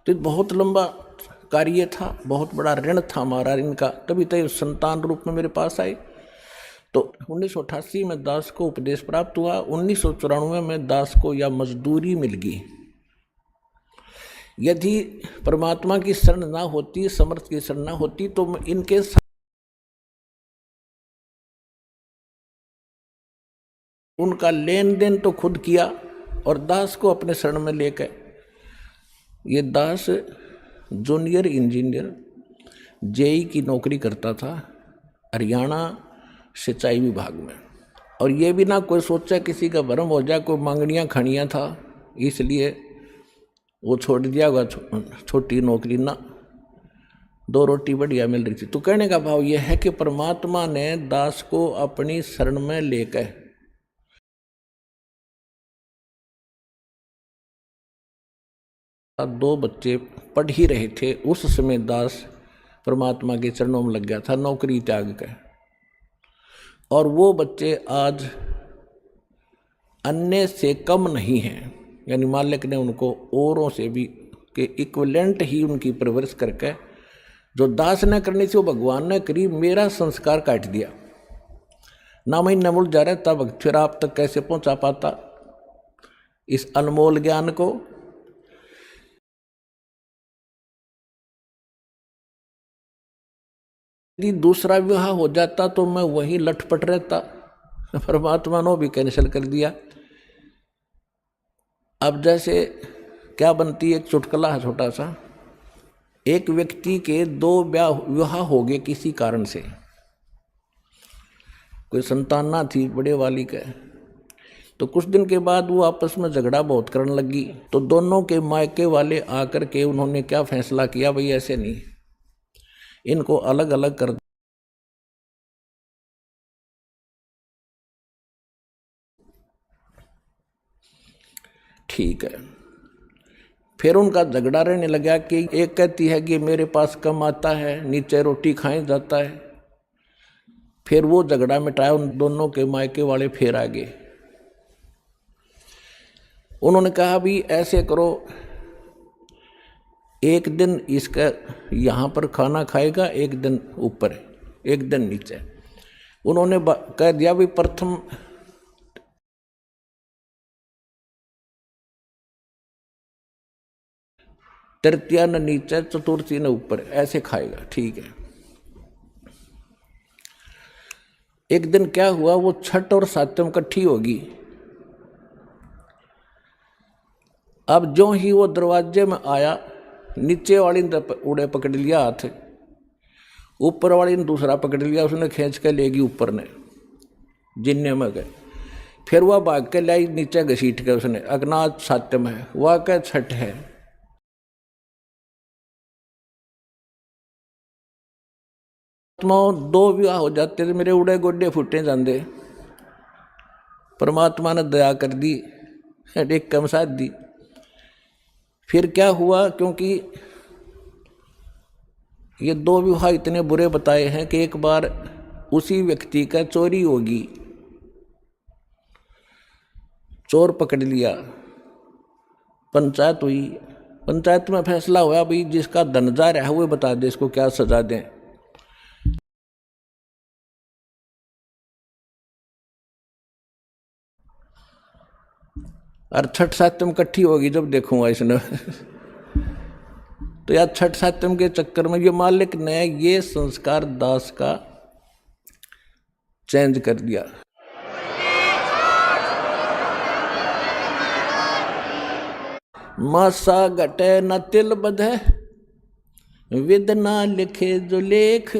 तो बहुत लंबा कार्य था, बहुत बड़ा ऋण था हमारा इनका, तभी तो संतान रूप में मेरे पास आए। तो 1988 में दास को उपदेश प्राप्त हुआ, 1994 में दास को यह मजदूरी मिल गई। यदि परमात्मा की शरण ना होती, समर्थ की शरण ना होती, तो इनके उनका लेन देन तो खुद किया और दास को अपने शरण में लेकर, ये दास जूनियर इंजीनियर जेई की नौकरी करता था हरियाणा सिंचाई विभाग में। और ये भी ना कोई सोचा किसी का भरम हो जाए, कोई मांगनियाँ खानियाँ था, इसलिए वो छोड़ दिया हुआ छोटी नौकरी ना, 2 रोटी बढ़िया मिल रही थी। तो कहने का भाव यह है कि परमात्मा ने दास को अपनी शरण में लेकर 2 बच्चे पढ़ ही रहे थे, उस समय दास परमात्मा के चरणों में लग गया था नौकरी त्याग कर। और वो बच्चे आज अन्य से कम नहीं हैं, यानी मालिक ने उनको औरों से भी के इक्विवेलेंट ही उनकी परवरिश करके, जो दास ने करनी थी वो भगवान ने करी। मेरा संस्कार काट दिया ना, मैं नमुल जा रहा तब फिर आप तक कैसे पहुंचा पाता इस अनमोल ज्ञान को। यदि दूसरा विवाह हो जाता तो मैं वहीं लटपट रहता, परमात्मा ने भी कैंसिल कर दिया। अब जैसे क्या बनती है, एक चुटकुला है छोटा सा। एक व्यक्ति के 2 विवाह हो गए किसी कारण से, कोई संतान ना थी बड़े वाली का। तो कुछ दिन के बाद वो आपस में झगड़ा बहुत करने लगी। तो दोनों के मायके वाले आकर के उन्होंने क्या फैसला किया, भाई ऐसे नहीं, इनको अलग अलग कर। ठीक है, फिर उनका झगड़ा रहने लगा कि एक कहती है कि मेरे पास कम आता है, नीचे रोटी खाए जाता है। फिर वो झगड़ा मिटाया, उन दोनों के मायके वाले फिर आ गए। उन्होंने कहा भी ऐसे करो एक दिन इसका यहाँ पर खाना खाएगा, एक दिन ऊपर, एक दिन नीचे। उन्होंने कह दिया भी प्रथम तृतीया न नीचे, चतुर्थी न ऊपर, ऐसे खाएगा, ठीक है। एक दिन क्या हुआ, वो छठ और सातम इकट्ठी होगी। अब जो ही वो दरवाजे में आया, नीचे वाली ने उड़े पकड़ लिया हाथ, ऊपर वाली ने दूसरा पकड़ लिया, उसने खींच के लेगी ऊपर ने, जिन्ने में गए। फिर वह भाग के लाई नीचे घसीट के उसने, अग्नाथ सातम है, वह क्या छठ है। दो विवाह हो जाते थे, मेरे उड़े गोडे फूटे जाते। परमात्मा ने दया कर दी, एक कम साथ दी। फिर क्या हुआ, क्योंकि ये दो विवाह इतने बुरे बताए हैं कि एक बार उसी व्यक्ति का चोरी होगी, चोर पकड़ लिया, पंचायत हुई, पंचायत में फैसला हुआ भाई जिसका धन जा रहा है वो बता दे इसको क्या सजा दें। और छठ सातम इकट्ठी होगी जब देखूंगा इसने तो यार छठ सातम के चक्कर में ये मालिक ने ये संस्कार दास का चेंज कर दिया। मासा घटे न तिल बधे, विद ना लिखे जो लेख,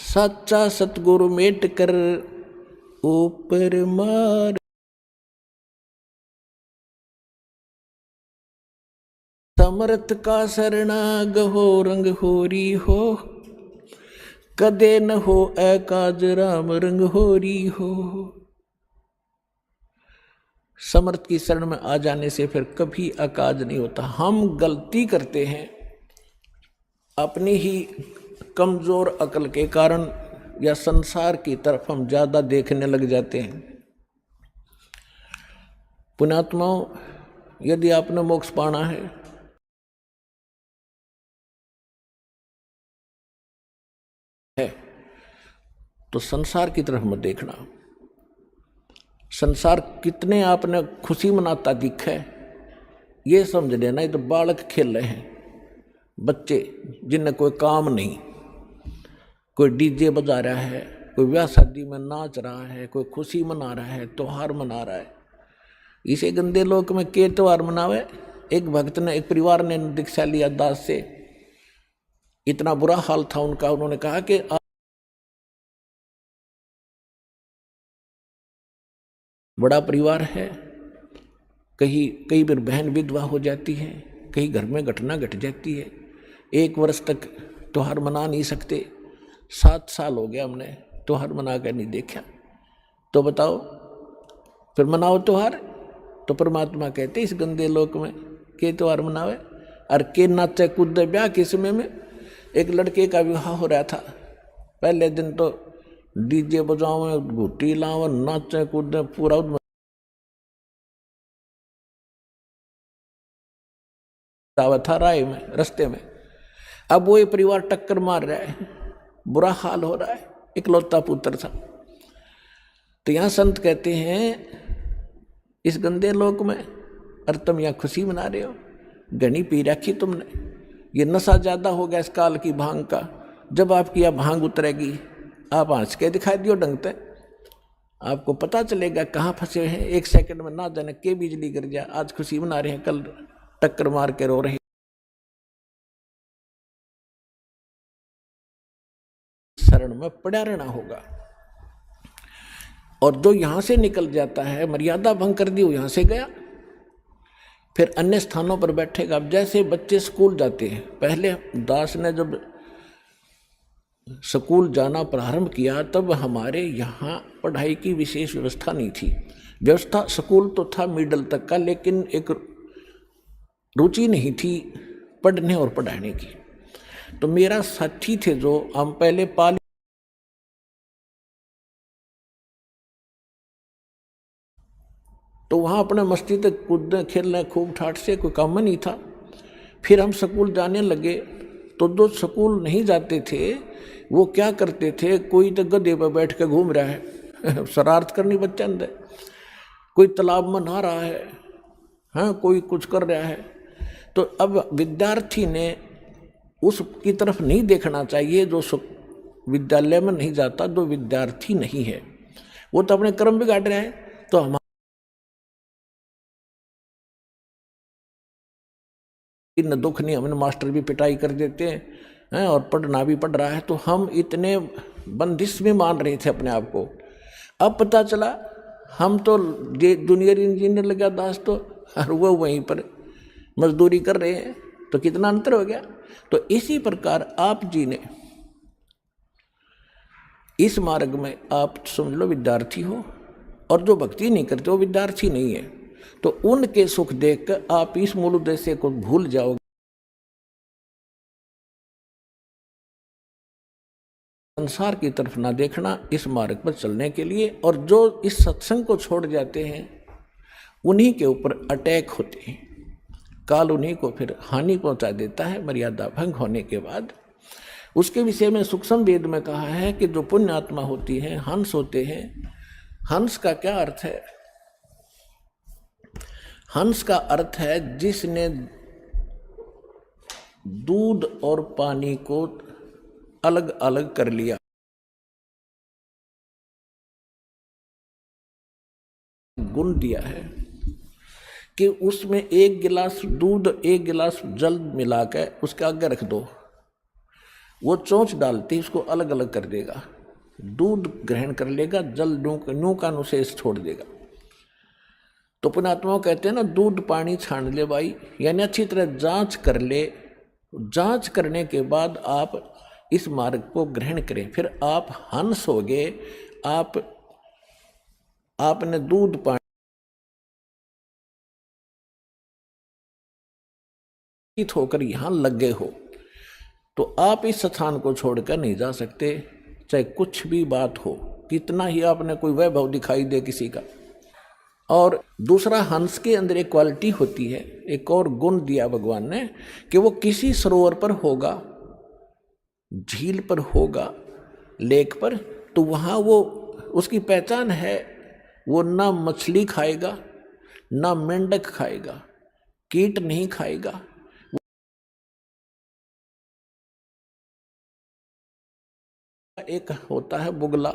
सच्चा सतगुरु मेट कर ऊपर मार। समर्थ का शरणाग हो रंग होरी हो, कदे न हो एकाज राम रंग होरी हो। समर्थ की शरण में आ जाने से फिर कभी अकाज नहीं होता। हम गलती करते हैं अपनी ही कमजोर अकल के कारण, या संसार की तरफ हम ज्यादा देखने लग जाते हैं। पुण्यात्माओं, यदि आपने मोक्ष पाना है तो संसार की तरफ मत देखना। संसार कितने आपने खुशी मनाता दिखा है ये समझ लेना, ये तो बालक खेल रहे हैं, बच्चे जिन्हें कोई काम नहीं। कोई डीजे बजा रहा है, कोई ब्याह शादी में नाच रहा है, कोई खुशी मना रहा है, त्योहार मना रहा है। इसे गंदे लोक में के त्योहार मनावे। एक भक्त ने, एक परिवार ने दीक्षा लिया दास से, इतना बुरा हाल था उनका, उन्होंने कहा कि बड़ा परिवार है, कई बार बहन विधवा हो जाती है, कहीं घर में घटना घट जाती है, 1 वर्ष तक त्योहार मना नहीं सकते। 7 साल हो गया हमने त्योहार मना कर नहीं देखा, तो बताओ फिर मनाओ त्योहार। तो परमात्मा कहते इस गंदे लोक में के त्योहार मनावे। और के नाचे कूदे ब्याह के समय में एक लड़के का विवाह हो रहा था। पहले दिन तो डीजे बजाओ, घुट्टी लाओ, नाचे कूदे, पूरा था राय में, रास्ते में। अब वो ये परिवार टक्कर मार रहा है, बुरा हाल हो रहा है, इकलौता पुत्र था। तो यहां संत कहते हैं इस गंदे लोक में और तुम यहाँ खुशी मना रहे हो, घनी पी रखी तुमने, ये नशा ज्यादा हो गया इस काल की भांग का। जब आपकी यह भांग उतरेगी आप हंस के दिखाई दियो ढंगते, आपको पता चलेगा कहाँ फंसे हैं। 1 सेकंड में ना जाने के बिजली गिर जाए। आज खुशी मना रहे हैं, कल टक्कर मार के रो रहे हैं। शरण में पड़ा रहना होगा। और जो यहां से निकल जाता है, मर्यादा भंग कर दी, वो यहां से गया, फिर अन्य स्थानों पर बैठेगा। अब जैसे बच्चे स्कूल जाते हैं, पहले दास ने जब स्कूल जाना प्रारंभ किया तब हमारे यहाँ पढ़ाई की विशेष व्यवस्था नहीं थी। व्यवस्था स्कूल तो था मिडिल तक का, लेकिन एक रुचि नहीं थी पढ़ने और पढ़ाने की। तो मेरा साथी थे जो हम पहले पाल, तो वहाँ अपने मस्ती तक कूदने खेलने खूब ठाठ से कोई काम नहीं था। फिर हम स्कूल जाने लगे तो जो स्कूल नहीं जाते थे वो क्या करते थे, कोई तो गधे पर बैठ के घूम रहा है शरारत करनी बच्चा अंदर, कोई तालाब में नहा रहा है, हाँ कोई कुछ कर रहा है। तो अब विद्यार्थी ने उसकी तरफ नहीं देखना चाहिए जो विद्यालय में नहीं जाता, जो विद्यार्थी नहीं है, वो तो अपने कर्म बिगाड़ रहा है। तो हम न दुख नहीं, हमने मास्टर भी पिटाई कर देते हैं और पढ़ना भी पड़ रहा है। तो हम इतने बंदिश में मान रहे थे अपने आप को। अब पता चला हम तो जूनियर इंजीनियर लगा दास तो, और वो वहीं पर मजदूरी कर रहे हैं, तो कितना अंतर हो गया। तो इसी प्रकार आप जी ने इस मार्ग में आप समझ लो विद्यार्थी हो, और जो भक्ति नहीं करते वो विद्यार्थी नहीं है। तो उनके सुख देखकर आप इस मूल उद्देश्य को भूल जाओगे, संसार की तरफ ना देखना इस मार्ग पर चलने के लिए। और जो इस सत्संग को छोड़ जाते हैं उन्हीं के ऊपर अटैक होते हैं, काल उन्हीं को फिर हानि पहुंचा देता है मर्यादा भंग होने के बाद। उसके विषय में सूक्ष्म वेद में कहा है कि जो पुण्य आत्मा होती है, हंस होते हैं। हंस का क्या अर्थ है? हंस का अर्थ है जिसने दूध और पानी को अलग अलग कर लिया। गुण दिया है कि उसमें एक गिलास दूध एक गिलास जल मिलाकर उसके आगे रख दो, वो चोंच डालते ही उसको अलग अलग कर देगा। दूध ग्रहण कर लेगा, जल नू का अनुशेष छोड़ देगा। तो पुण्यात्मा कहते हैं ना, दूध पानी छान ले भाई, यानी अच्छी तरह जांच कर ले। जांच करने के बाद आप इस मार्ग को ग्रहण करें, फिर आप हंस होगे। आपने दूध पानी होकर यहां लग गए हो, तो आप इस स्थान को छोड़कर नहीं जा सकते, चाहे कुछ भी बात हो, कितना ही आपने कोई वैभव दिखाई दे किसी का। और दूसरा, हंस के अंदर एक क्वालिटी होती है, एक और गुण दिया भगवान ने कि वो किसी सरोवर पर होगा, झील पर होगा, लेक पर, तो वहाँ वो उसकी पहचान है, वो ना मछली खाएगा ना मेंढक खाएगा, कीट नहीं खाएगा। एक होता है बुगला,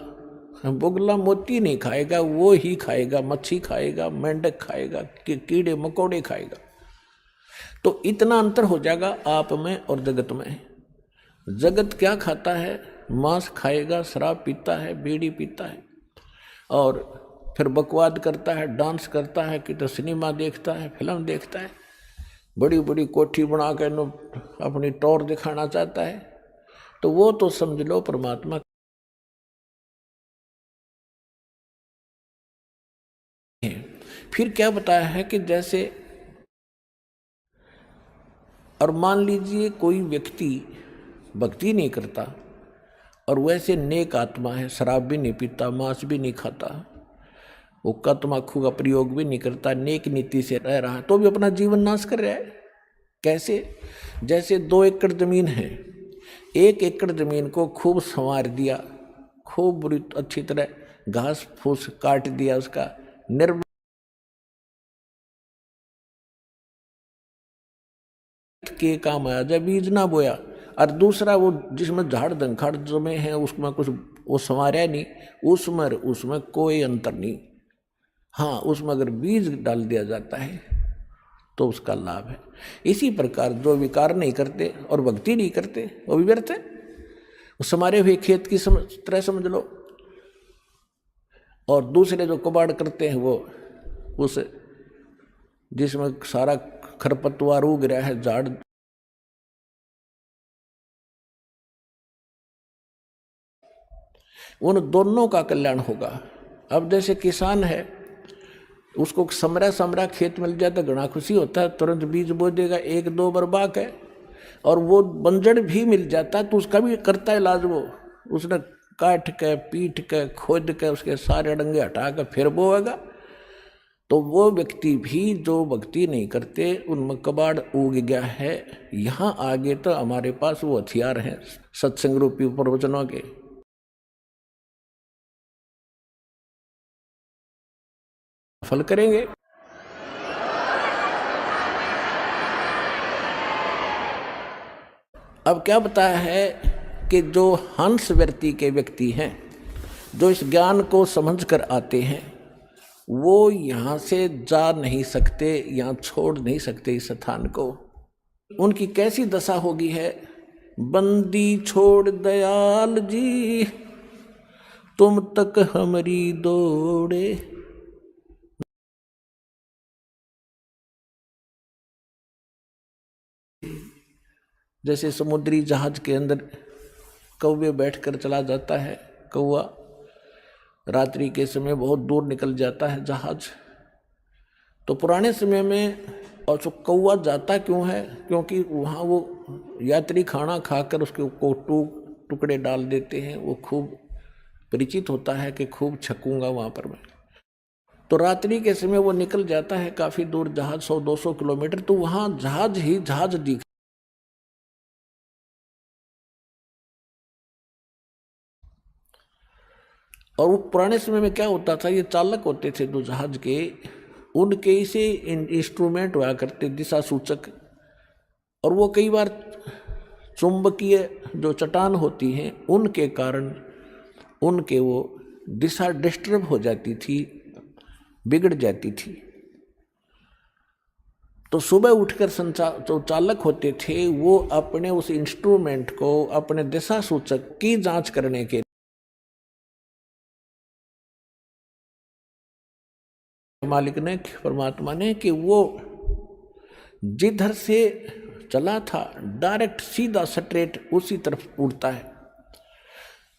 बुगला मोती नहीं खाएगा, वो ही खाएगा, मच्छी खाएगा, मेंढक खाएगा, कीड़े मकोड़े खाएगा। तो इतना अंतर हो जाएगा आप में और जगत में। जगत क्या खाता है? मांस खाएगा, शराब पीता है, बीड़ी पीता है, और फिर बकवाद करता है, डांस करता है, कि तो सिनेमा देखता है, फिल्म देखता है, बड़ी बड़ी कोठी बना के अपनी टौर दिखाना चाहता है। तो वो तो समझ लो परमात्मा है। फिर क्या बताया है कि जैसे, और मान लीजिए कोई व्यक्ति भक्ति नहीं करता और वैसे नेक आत्मा है, शराब भी नहीं पीता, मांस भी नहीं खाता, हुक्का तम्बाकू का प्रयोग भी नहीं करता, नेक नीति से रह रहा है, तो भी अपना जीवन नाश कर रहा है। कैसे? जैसे 2 एकड़ जमीन है, 1 एकड़ जमीन को खूब संवार दिया, खूब बुरी अच्छी तरह घास फूस काट दिया, उसका निर्भ के काम आया, जब बीज ना बोया। और दूसरा, वो जिसमें झाड़ दंखाड़ जमे हैं उसमें कुछ वो संवारा नहीं, उसमें कोई अंतर नहीं। हाँ, उसमें अगर बीज डाल दिया जाता है तो उसका लाभ है। इसी प्रकार जो विकार नहीं करते और भक्ति नहीं करते वो भी व्यर्थ है, समारे हुए खेत की तरह समझ लो। और दूसरे जो कबाड़ करते हैं वो उस जिसमें सारा खरपतवार उग रहा है, झाड़, उन दोनों का कल्याण होगा। अब जैसे किसान है, उसको समरा खेत मिल जाए तो घना खुशी होता है, तुरंत बीज बो देगा, 1-2 बार बाक है, और वो बंजर भी मिल जाता है तो उसका भी करता है इलाज। वो उसने काट के पीट के खोद के उसके सारे डंगे हटा के फिर बोएगा, तो वो व्यक्ति भी जो भक्ति नहीं करते उनमें कबाड़ उग गया है। यहाँ आगे तो हमारे पास वो हथियार हैं सत्संग रूपी प्रवचनों के। फल करेंगे। अब क्या बताया है कि जो हंस व्यक्ति के व्यक्ति हैं, जो इस ज्ञान को समझ कर आते हैं, वो यहाँ से जा नहीं सकते, यहाँ छोड़ नहीं सकते इस स्थान को। उनकी कैसी दशा होगी है, बंदी छोड़ दयाल जी तुम तक हमारी दौड़े। जैसे समुद्री जहाज के अंदर कौवे बैठकर चला जाता है, कौवा रात्रि के समय बहुत दूर निकल जाता है जहाज। तो पुराने समय में और जो कौवा जाता क्यों है, क्योंकि वहाँ वो यात्री खाना खाकर उसके को टुकड़े डाल देते हैं। वो खूब परिचित होता है कि खूब छकूंगा वहाँ पर मैं। तो रात्रि के समय वो निकल जाता है काफ़ी दूर, जहाज 100-200 किलोमीटर, तो वहाँ जहाज ही जहाज दिख। और वो पुराने समय में क्या होता था, ये चालक होते थे जो जहाज के, उनके इसे इंस्ट्रूमेंट हुआ करते, दिशा सूचक। और वो कई बार चुंबकीय जो चट्टान होती हैं उनके कारण उनके वो दिशा डिस्टर्ब हो जाती थी, बिगड़ जाती थी। तो सुबह उठकर जो चालक होते थे वो अपने उस इंस्ट्रूमेंट को, अपने दिशा सूचक की जांच करने के मालिक ने, परमात्मा ने, कि वो जिधर से चला था डायरेक्ट सीधा स्ट्रेट उसी तरफ उड़ता है।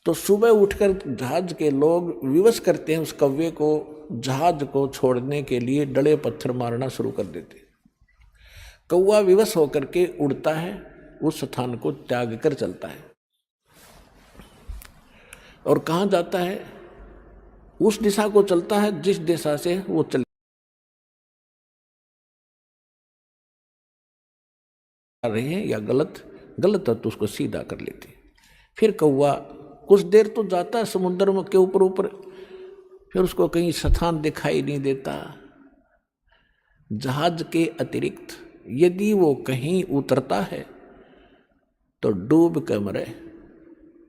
तो सुबह उठकर जहाज के लोग विवश करते हैं उस कौवे को, जहाज को छोड़ने के लिए डले पत्थर मारना शुरू कर देते। कौवा विवश होकर के उड़ता है, उस स्थान को त्याग कर चलता है। और कहाँ जाता है, उस दिशा को चलता है जिस दिशा से वो चल रहे हैं, या गलत है तो उसको सीधा कर लेते। फिर कौवा कुछ देर तो जाता है समुद्र में के ऊपर, फिर उसको कहीं स्थान दिखाई नहीं देता। जहाज के अतिरिक्त यदि वो कहीं उतरता है तो डूब कर मरे,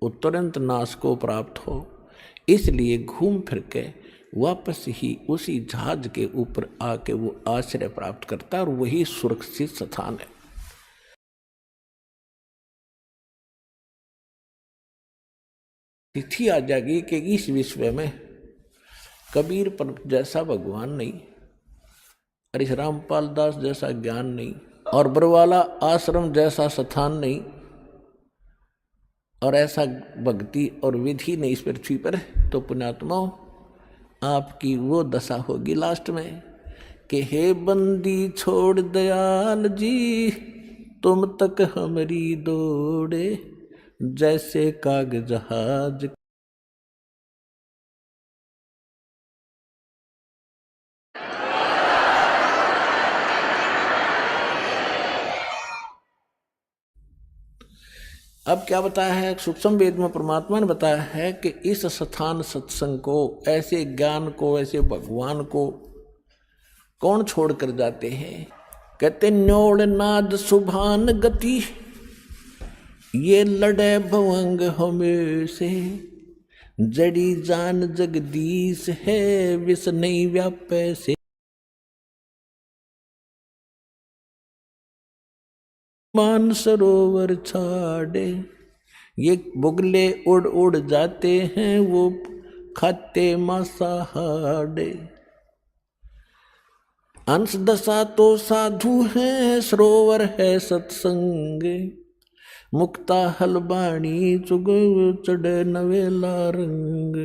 वो तुरंत नाश को प्राप्त हो। इसलिए घूम फिर के वापस ही उसी जहाज के ऊपर आके वो आश्रय प्राप्त करता है, और वही सुरक्षित स्थान है। तिथि आ जाएगी कि इस विश्व में कबीर पर जैसा भगवान नहीं, और इस रामपाल दास जैसा ज्ञान नहीं, और बरवाला आश्रम जैसा स्थान नहीं, और ऐसा भक्ति और विधि नहीं इस पृथ्वी पर। तो पुण्यात्माओं, आपकी वो दशा होगी लास्ट में कि हे बंदी छोड़ दयाल जी तुम तक हमारी दौड़े, जैसे काग जहाज। अब क्या बताया है सूक्ष्म वेद में, परमात्मा ने बताया है कि इस स्थान सत्संग को, ऐसे ज्ञान को, ऐसे भगवान को कौन छोड़ कर जाते हैं। कहते न्योड़ नाद सुभान गति ये लड़े भवंग हमेशे, जड़ी जान जगदीश है विष नहीं व्यापे से। मान सरोवर छाड़े, ये बुगले उड़ उड़ जाते हैं वो खाते मांसाहारे। अंश दशा तो साधु है सरोवर है सत्संग, मुक्ता हलबाणी चुग चढ़े नवेला रंग।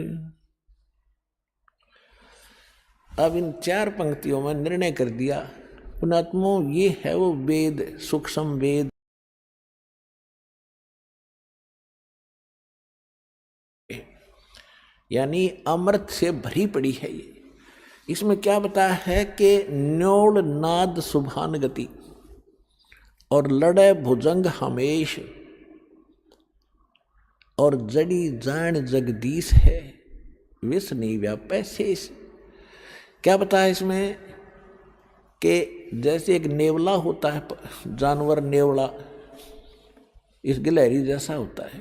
अब इन 4 पंक्तियों में निर्णय कर दिया पुणात्मों, ये है वो वेद, सूक्ष्म वेद। यानी अमृत से भरी पड़ी है ये। इसमें क्या बताया है कि न्योल नाद सुभान गति और लड़े भुजंग हमेश और जड़ी जान जगदीश है विष नहीं व्यापै शेष। क्या बताया इसमें कि जैसे एक नेवला होता है, जानवर नेवला इस गिलहरी जैसा होता है।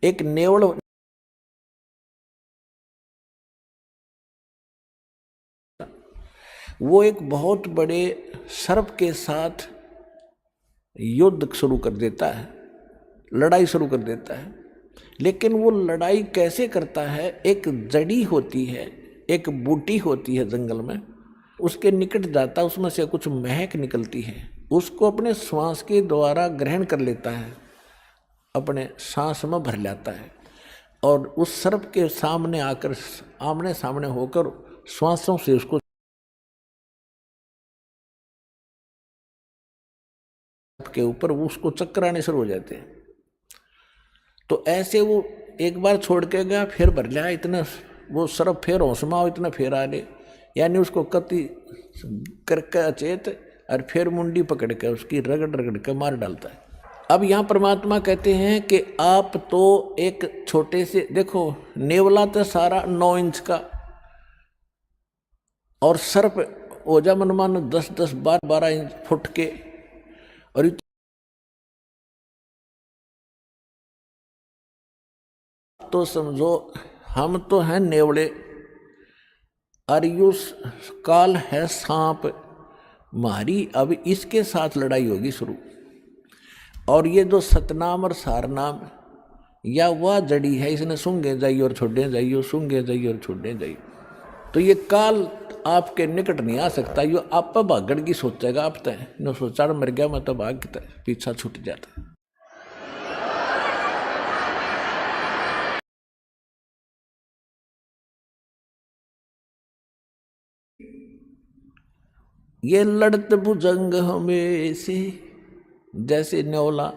एक नेवल वो एक बहुत बड़े सर्प के साथ युद्ध शुरू कर देता है, लड़ाई शुरू कर देता है। लेकिन वो लड़ाई कैसे करता है? एक जड़ी होती है, एक बूटी होती है जंगल में, उसके निकट जाता है, उसमें से कुछ महक निकलती है, उसको अपने श्वास के द्वारा ग्रहण कर लेता है, अपने सांस में भर लेता है और उस सर्प के सामने आकर आमने सामने होकर श्वासों से उसको के ऊपर उसको चक्कर आने शुरू हो जाते हैं। तो ऐसे वो एक बार छोड़ के गया, फिर भर लिया, इतना वो सर्प फिर होशमाओ इतना फिर आ ले, यानी उसको कति करके अचेत और फिर मुंडी पकड़ के उसकी रगड़ रगड़ के मार डालता है। अब यहाँ परमात्मा कहते हैं कि आप तो एक छोटे से, देखो नेवला तो सारा 9 इंच का और सर्प ओजा मनमान 10-10 12 इंच फुट के, और तो समझो हम तो हैं नेवले और यू काल है सांप मारी। अब इसके साथ लड़ाई होगी शुरू। और ये जो सतनाम और सारनाम या वह जड़ी है, इसने सूंघे जाइए और छोड़े जाइए, सूंघे जाइए और छोड़े जाइए। तो ये काल आपके निकट नहीं आ सकता। यो आप भागण की सोचेगा, आप तय न सोचा मर गया मैं तो भाग पीछा छूट जाता। ये लड़त भुजंग हमें से, जैसे न्योला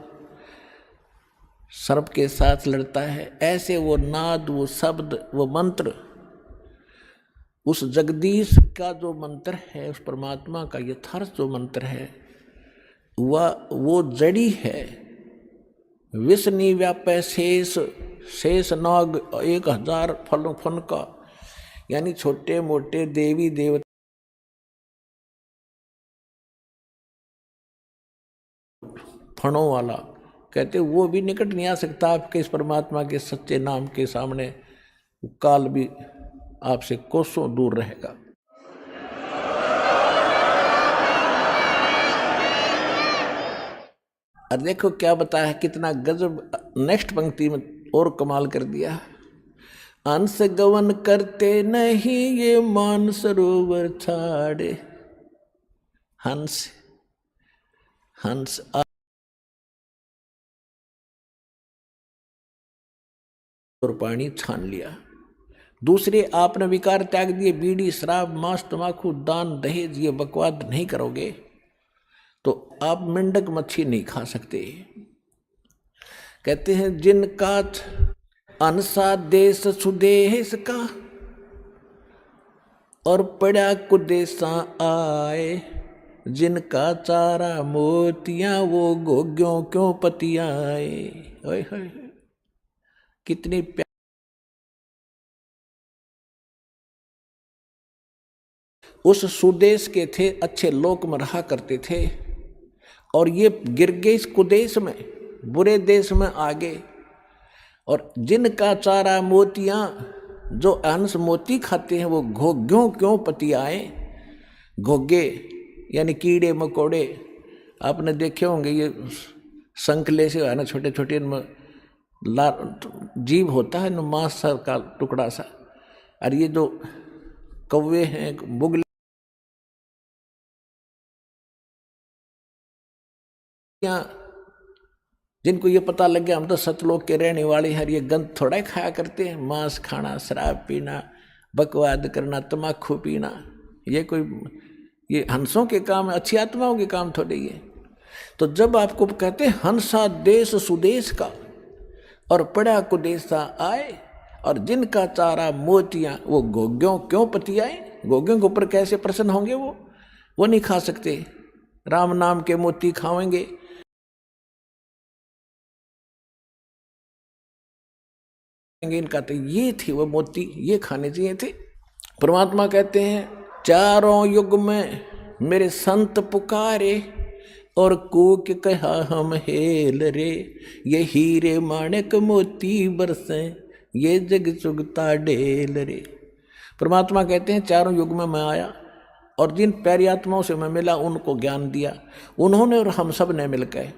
सर्प के साथ लड़ता है, ऐसे वो नाद, वो शब्द, वो मंत्र, उस जगदीश का जो मंत्र है, उस परमात्मा का यथार्थ जो मंत्र है, वह वो जड़ी है। विष नहीं व्यापै शेष, शेष नाग 1000 फलों फन का, यानी छोटे मोटे देवी देवता फणों वाला, कहते वो भी निकट नहीं आ सकता आपके इस परमात्मा के सच्चे नाम के सामने। काल भी आपसे कोसों दूर रहेगा। और देखो क्या बताया, कितना गजब। नेक्स्ट पंक्ति में और कमाल कर दिया। अंश गवन करते नहीं ये मान सरोवर छाड़े, हंस हंस और पानी छान लिया। दूसरे आपने विकार त्याग दिए, बीड़ी शराब मांस तमाकू दान दहेज ये बकवाद नहीं करोगे तो आप मेंढक मच्छी नहीं खा सकते। कहते हैं जिनका अनसा देश सुदेश का और पड़ा कुदेशा आए, जिनका चारा मोतियां वो गोग्यों क्यों पतियाए। ओए होए कितनी उस सुदेश के थे, अच्छे लोक में रहा करते थे, और ये गिर गए इस कुदेश में, बुरे देश में आ गए। और जिनका चारा मोतियां, जो अंश मोती खाते हैं वो घोग्यों क्यों पतियाए। घोगे यानी कीड़े मकोड़े, आपने देखे होंगे ये संकले से है ना, छोटे छोटे जीव होता है ना, मांस का टुकड़ा सा। और ये जो कौवे हैं, बुगले, जिनको ये पता लग गया हम तो सतलोक के रहने वाले हैं, ये गंद थोड़ा ही खाया करते हैं, मांस खाना, शराब पीना, बकवाद करना, तमाकू पीना, ये हंसों के काम है, अच्छी आत्माओं के काम थोड़े ही है। तो जब आपको कहते हैं हंसा देश सुदेश का और पड़ा कुदेशा आए, और जिनका चारा मोतियां वो गोग्यों क्यों पतियाए। गोगियों के ऊपर कैसे प्रसन्न होंगे? वो नहीं खा सकते। राम नाम के मोती खाएंगे, इनका तो ये थी वो मोती, ये खाने चाहिए थे। परमात्मा कहते हैं चारों युग में मेरे संत पुकारे और कूक कहा हम हेल रे, ये हीरे माणिक मोती बरसे, ये जग चुगता ढेल रे। परमात्मा कहते हैं चारों युग में मैं आया और जिन प्यारी आत्माओं से मैं मिला उनको ज्ञान दिया। उन्होंने और हम सब ने मिलकर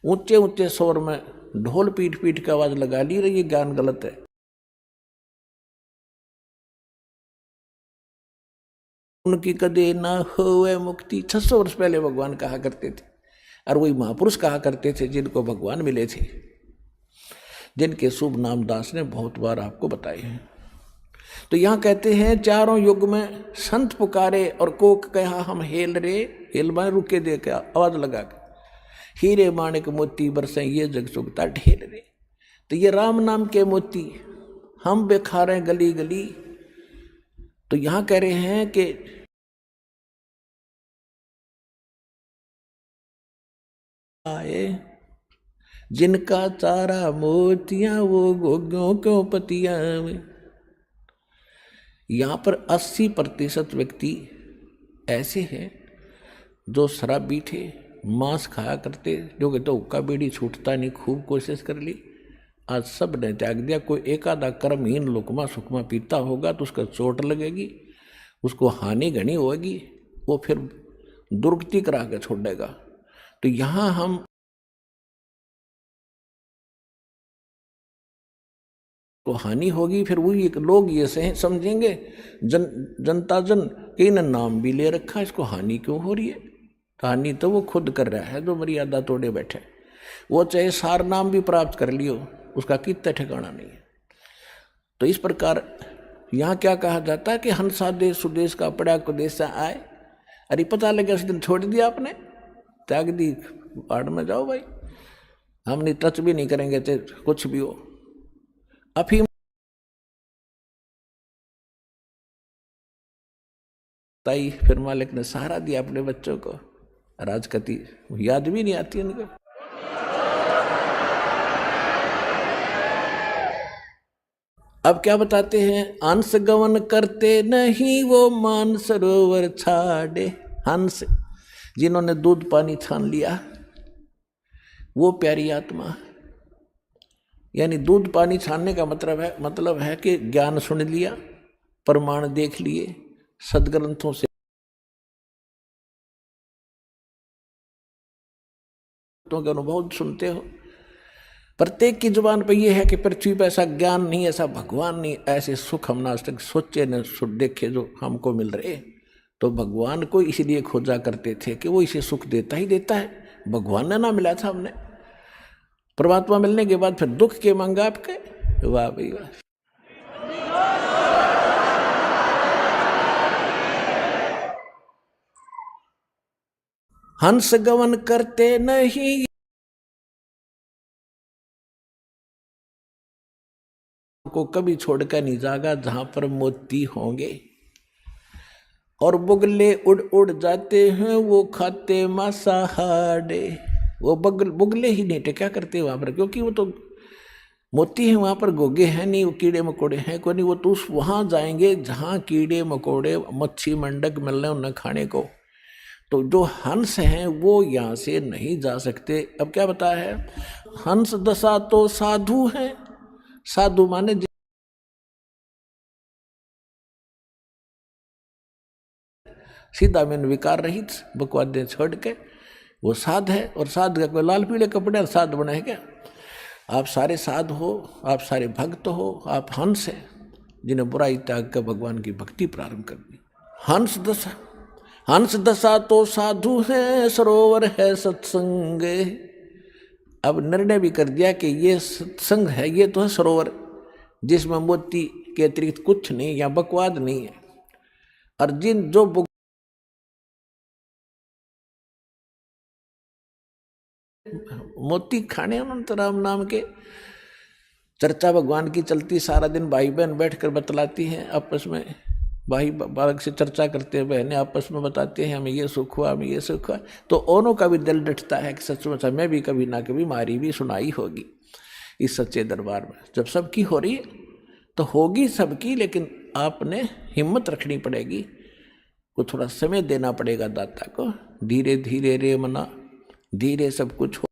ऊंचे ऊंचे स्वर में ढोल पीट पीट की आवाज लगा ली रही, ये ज्ञान गलत है। उनकी कदे ना होवे मुक्ति, 600 वर्ष पहले भगवान कहा करते थे। और वही महापुरुष कहा करते थे जिनको भगवान मिले थे, जिनके शुभ नाम दास ने बहुत बार आपको बताए हैं। तो यहाँ कहते हैं चारों युग में संत पुकारे और कोक कहा हम हेल रे, हेल माने रुके दे के आवाज लगा के, हीरे माणिक मोती बरसे, ये जग चुगता ढेल रे। तो ये राम नाम के मोती हम बेखारे गली गली। तो यहाँ कह रहे हैं कि आए जिनका चारा मोतियां वो गोगियों क्यों पतियां में। यहाँ पर 80% व्यक्ति ऐसे हैं जो शराबी थे, मांस खाया करते, जो कि तो हुक्का बीड़ी छूटता नहीं, खूब कोशिश कर ली, आज सब ने त्याग दिया। कोई एक आधा कर्महीन लुकमा सुकमा पीता होगा तो उसका चोट लगेगी, उसको हानि घनी होगी, वो फिर दुर्गति करा के छोड़ेगा। तो यहाँ हम तो हानि होगी, फिर वही लोग ये से समझेंगे जनता जन कि इन्हें नाम भी ले रखा, इसको हानि क्यों हो रही है? हानि तो वो खुद कर रहा है जो मर्यादा तोड़े बैठे। वो चाहे सार नाम भी प्राप्त कर लियो, उसका कितना ठिकाना नहीं है। तो इस प्रकार यहाँ क्या कहा जाता है कि हंसा देश सुदेश का पड़ा को देश आए। अरे पता लगे उस दिन छोड़ दिया आपने, त्याग दी, बाढ़ में जाओ भाई, हम नहीं टच भी नहीं करेंगे तो कुछ भी हो। अफीम ताई फिर मालिक ने सहारा दिया अपने बच्चों को, राजकती याद भी नहीं आती उनको। अब क्या बताते हैं, हंस गवन करते नहीं वो मान सरोवर छाड़े। हंस जिन्होंने दूध पानी छान लिया वो प्यारी आत्मा, यानी दूध पानी छानने का मतलब है कि ज्ञान सुन लिया, प्रमाण देख लिए, सदग्रंथों से तो के अनुभव सुनते हो। प्रत्येक की जुबान पर यह है कि पृथ्वी पर ऐसा ज्ञान नहीं, ऐसा भगवान नहीं, ऐसे सुख हम आज तक सोचे न देखे जो हमको मिल रहे। तो भगवान को इसलिए खोजा करते थे कि वो इसे सुख देता ही देता है, भगवान ने ना मिला था हमने। परमात्मा मिलने के बाद फिर दुख के मांगा आपके, वाह भाई वाह। हंस गवन करते नहीं को कभी छोड़कर नहीं जागा जहां पर मोती होंगे, और बुगले उड़ उड़ जाते हैं वो खाते मांसाहारे। वो बुगले ही नहीं क्या करते वहां पर, क्योंकि वो तो मोती है, वहां पर गोगे हैं नहीं, वो कीड़े मकोड़े हैं कोई नहीं। वो तो वहां जाएंगे जहां कीड़े मकोड़े मच्छी मंडक मिल रहे उन्हें खाने को। तो जो हंस हैं वो यहाँ से नहीं जा सकते। अब क्या बताया है, हंस दशा तो साधु हैं। साधु माने सीधा में विकार रहित, बकवाद छोड़ के वो साध है। और साध का कोई लाल पीले कपड़े साध बना है क्या? आप सारे साध हो, आप सारे भक्त हो, आप हंस हैं जिन्हें बुराई त्याग कर भगवान की भक्ति प्रारंभ कर दी। हंस दशा तो साधु है, सरोवर है सत्संग। अब निर्णय भी कर दिया कि ये सत्संग है, ये तो है सरोवर जिसमें मोती के अतिरिक्त कुछ नहीं या बकवाद नहीं है। और जिन जो मोती खाने अनंत राम नाम के चर्चा भगवान की चलती, सारा दिन भाई बहन बैठकर बतलाती हैं आपस में, भाई बालक से चर्चा करते हैं, बहनें आपस में बताते हैं हमें ये सुख हुआ, हमें ये सुख हुआ, तो औरों का भी दिल डटता है कि सचमुच हमें भी कभी ना कभी मारी भी सुनाई होगी इस सच्चे दरबार में। जब सबकी हो रही है तो होगी सबकी, लेकिन आपने हिम्मत रखनी पड़ेगी, को थोड़ा समय देना पड़ेगा दाता को। धीरे धीरे रे मना, धीरे सब कुछ हो।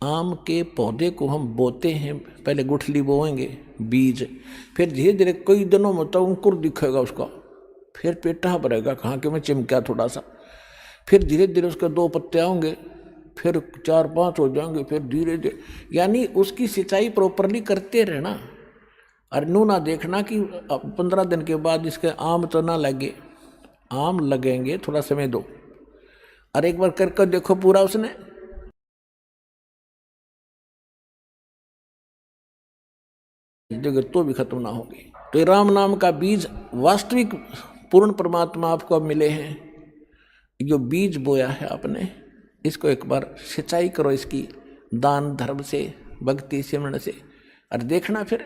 आम के पौधे को हम बोते हैं, पहले गुठली बोएंगे बीज, फिर धीरे धीरे कई दिनों में तो अंकुर दिखेगा उसका, फिर पेटा भरेगा, कहाँ के में चिमका थोड़ा सा, फिर धीरे धीरे उसके 2 पत्ते आएंगे, फिर 4-5 हो जाएंगे, फिर धीरे धीरे, यानी उसकी सिंचाई प्रॉपरली करते रहना। और नू ना देखना कि 15 दिन के बाद इसके आम तो ना लगे, आम लगेंगे, थोड़ा समय दो। और एक बार करके देखो पूरा उसने, जगत तो भी खत्म ना होगी। तो ये राम नाम का बीज वास्तविक पूर्ण परमात्मा आपको अब मिले हैं। जो बीज बोया है आपने, इसको एक बार सिंचाई करो इसकी, दान धर्म से, भक्ति सिमरण से, और देखना फिर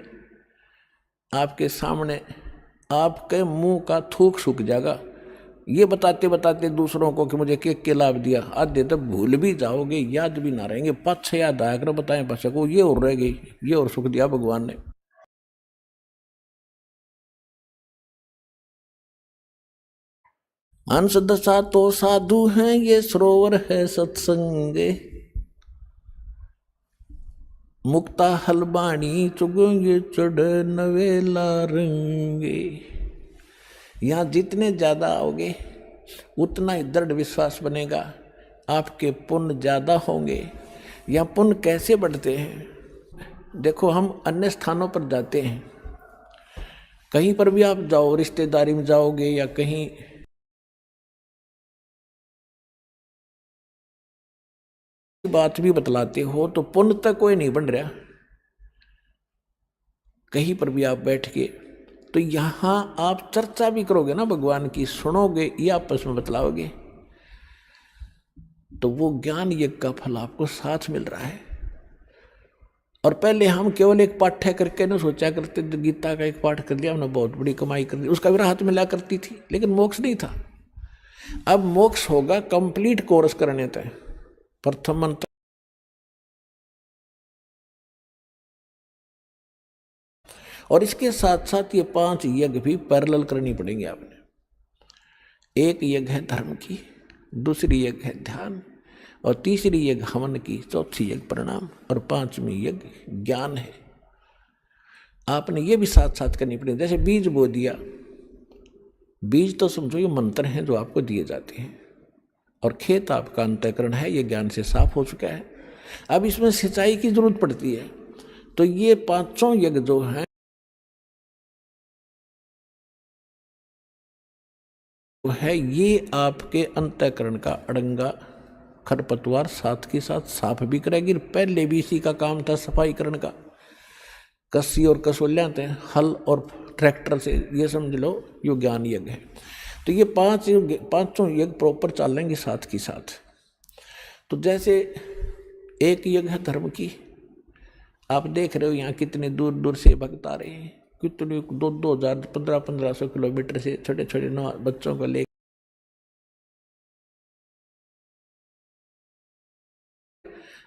आपके सामने आपके मुंह का थूक सूख जाएगा। ये बताते बताते दूसरों को कि मुझे के लाभ दिया, आधे तो भूल भी जाओगे, याद भी ना रहेंगे, 5-6 याद आया कर बताएं बच्चे को, ये और रह गई, ये और सुख दिया भगवान ने। हंस दशा तो साधु हैं, ये सरोवर है सत्संगे, मुक्ता हलबाणी चुगेंगे चढ़ नवेला रंगे। यहाँ जितने ज्यादा आओगे उतना ही दृढ़ विश्वास बनेगा, आपके पुण्य ज्यादा होंगे। यहाँ पुण्य कैसे बढ़ते हैं, देखो हम अन्य स्थानों पर जाते हैं, कहीं पर भी आप जाओ, रिश्तेदारी में जाओगे या कहीं बात भी बतलाते हो तो पुण्य तक कोई नहीं बन रहा। कहीं पर भी आप बैठ के, तो यहां आप चर्चा भी करोगे ना भगवान की, सुनोगे या आपस में बतलाओगे, तो वो ज्ञान यज्ञ का फल आपको साथ मिल रहा है। और पहले हम केवल एक पाठ्य करके ना सोचा करते, गीता का एक पाठ कर लिया हमने, बहुत बड़ी कमाई कर ली, उसका भी हाथ मिला करती थी, लेकिन मोक्ष नहीं था। अब मोक्ष होगा कंप्लीट कोर्स करने तक, प्रथम मंत्र और इसके साथ साथ ये 5 यज्ञ भी पैरेलल करनी पड़ेंगे आपने। एक यज्ञ है धर्म की, दूसरी यज्ञ है ध्यान, और तीसरी यज्ञ हवन की, चौथी यज्ञ प्रणाम, और 5वीं यज्ञ ज्ञान है। आपने ये भी साथ साथ करनी पड़ेगी। जैसे बीज बो दिया, बीज तो समझो ये मंत्र हैं जो आपको दिए जाते हैं, और खेत आपका अंतःकरण है, ये ज्ञान से साफ हो चुका है। अब इसमें सिंचाई की जरूरत पड़ती है, तो ये 5 यज्ञ जो हैं है, ये आपके अंतःकरण का अड़ंगा खरपतवार साथ के साथ साफ भी करेगी। पहले भी इसी का काम था सफाईकरण का, कस्सी और कसोलियाँ थे, हल और ट्रैक्टर से, ये समझ लो यो ज्ञान यज्ञ है। तो ये 5 यज्ञ प्रॉपर चलेंगे साथ की साथ। तो जैसे एक यज्ञ है धर्म की, आप देख रहे हो यहाँ कितने दूर दूर से भक्त आ रहे हैं, कितने 2-2 हजार 1500 किलोमीटर से छोटे छोटे बच्चों को ले।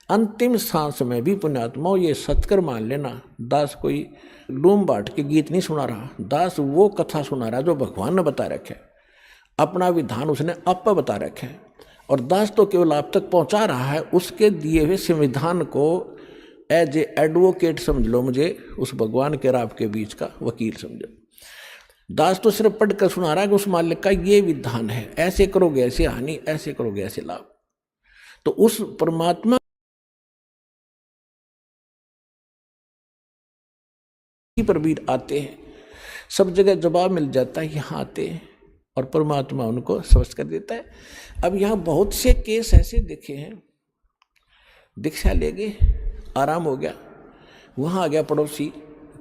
अंतिम सांस में भी पुण्यात्मा ये सत्कर मान लेना, दास कोई डूम बाट के गीत नहीं सुना रहा, दास वो कथा सुना रहा जो भगवान ने बता रखे, अपना विधान उसने आप बता रखे, और दास तो केवल आप तक पहुंचा रहा है उसके दिए हुए संविधान को। एज ए एडवोकेट समझ लो मुझे, उस भगवान के और आपके बीच का वकील समझो। दास तो सिर्फ पढ़कर सुना रहा है कि उस मालिक का ये विधान है, ऐसे करोगे ऐसे हानि, ऐसे करोगे ऐसे लाभ। तो उस परमात्मा पर भी आते हैं, सब जगह जवाब मिल जाता है, यहाँ आते हैं और परमात्मा उनको स्वस्थ कर देता है। अब यहाँ बहुत से केस ऐसे देखे हैं, दीक्षा ले गए, आराम हो गया, वहाँ आ गया पड़ोसी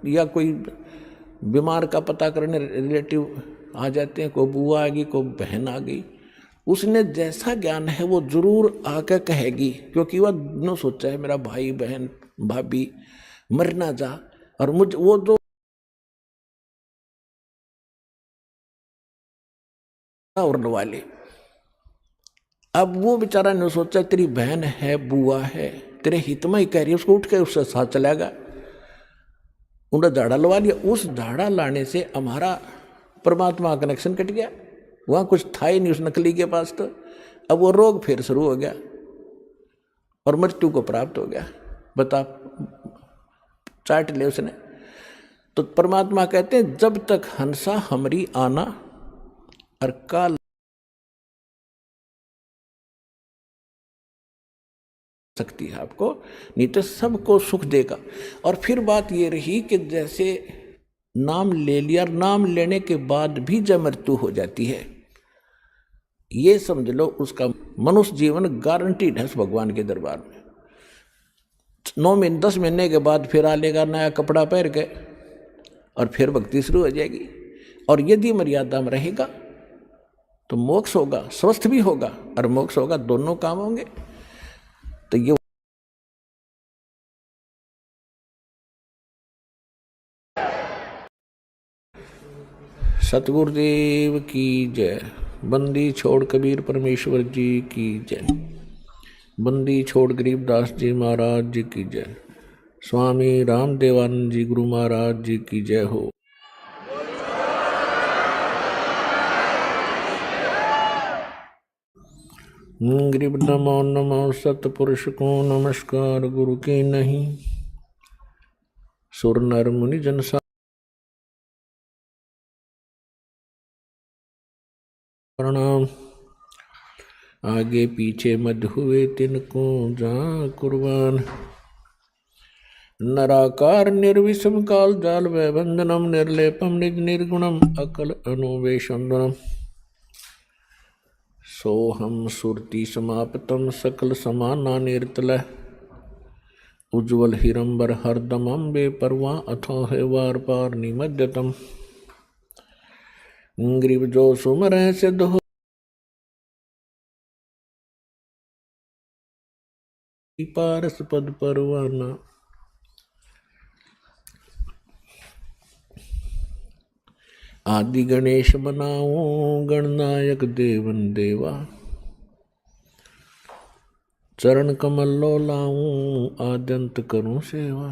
या कोई बीमार का पता करने रिलेटिव आ जाते हैं, कोई बुआ आ गई, कोई बहन आ गई, उसने जैसा ज्ञान है वो जरूर आकर कहेगी, क्योंकि वह न सोचा है मेरा भाई बहन भाभी मर ना जा। और मुझ वो जो और लवा ले। अब वो बेचारा ने सोचा तेरी बहन है, बुआ है, तेरे हित में ही कह रही है, उसको उठ के उससे साथ चलेगा। उन्हें झाड़ा लवा लिया। उस झाड़ा लाने से हमारा परमात्मा का कनेक्शन कट गया। वहां कुछ था ही नहीं उस नकली के पास। तो अब वो रोग फिर शुरू हो गया और मृत्यु को प्राप्त हो गया। बता, चाट ले उसने। तो परमात्मा कहते हैं जब तक हंसा हमरी आना और काल सकती है आपको, नहीं तो सबको सुख देगा। और फिर बात ये रही कि जैसे नाम ले लिया, नाम लेने के बाद भी जब मृत्यु हो जाती है, ये समझ लो उसका मनुष्य जीवन गारंटीड है उस भगवान के दरबार में। 9 महीने 10 महीने के बाद फिर आ लेगा नया कपड़ा पहन के और फिर भक्ति शुरू हो जाएगी। और यदि मर्यादा में रहेगा तो मोक्ष होगा, स्वस्थ भी होगा और मोक्ष होगा, दोनों काम होंगे। तो ये सतगुरुदेव की जय। बंदी छोड़ कबीर परमेश्वर जी की जय। बंदी छोड़ गरीबदास जी महाराज जी की जय। स्वामी रामदेवानंद जी गुरु महाराज जी की जय हो। गरीब नमो नमो सतपुरुष को नमस्कार गुरु के नहीं। सुर नर मुनि जन प्रणाम। आगे पीछे मत हुए तिनको जा कुर्बान। नराकार निर्विषम काल जाल वैबंधनम निर्लेपम निज निर्गुणम अकल अनुवेशंदनम। सोहम सुरति समाप्तम सकल समाना निर्तल। उज्ज्वल हिरंबर हरदमम बेपरवा अथो है वार पार निमज्जतम। ग्रीव जो सुमर सिद्ध हो पारस पद परवाना। आदि गणेश बनाऊं गणनायक देवन देवा। चरण कमल लो लाऊं आद्यंत करूं सेवा।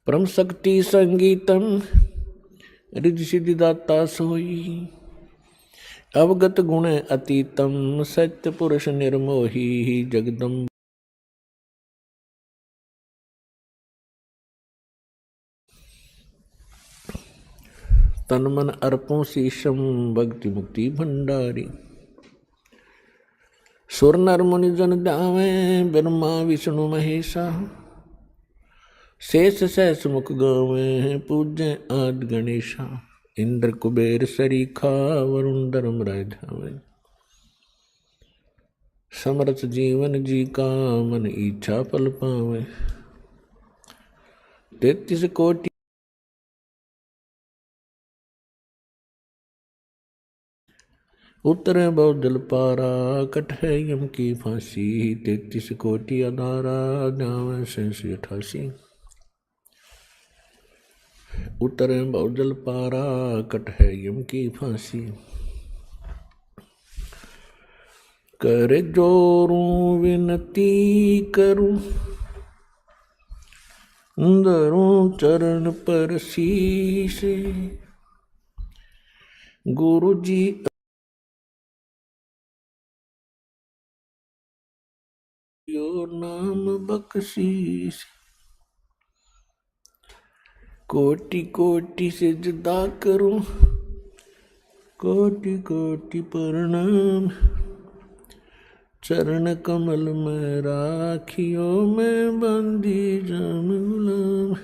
परम शक्ति संगीतम रिद्धि सिद्धि दाता सोई। अवगत गुण अतीतम सत्य पुरुष निर्मोही जगदम्ब। तन मन अर्पों शीशम भक्ति मुक्ति भंडारी। सुर नर मुनि जन ध्यावे ब्रह्मा विष्णु महेशा। शेष सहस मुख गावे पूज्य आदि गणेशा। इंद्र कुबेर सरीखा वरुण धर्म राय धावे। समर्थ जीवन जी का मन इच्छा फल पावे। 33 कोटि उतरे बहुत जल पारा कट है यम की फांसी। 33 कोटि अधारा जावे 88। उतरे बहुत जल पारा कट है यम की फांसी। कर जोरूं विनती करूं धरूं चरण पर शीश। गुरु जी यो नाम बख्शीश। कोटि कोटि से जुदा करूं कोटि कोटि प्रणाम। चरण कमल में राखियो मैं बंदी जाम गुलाम।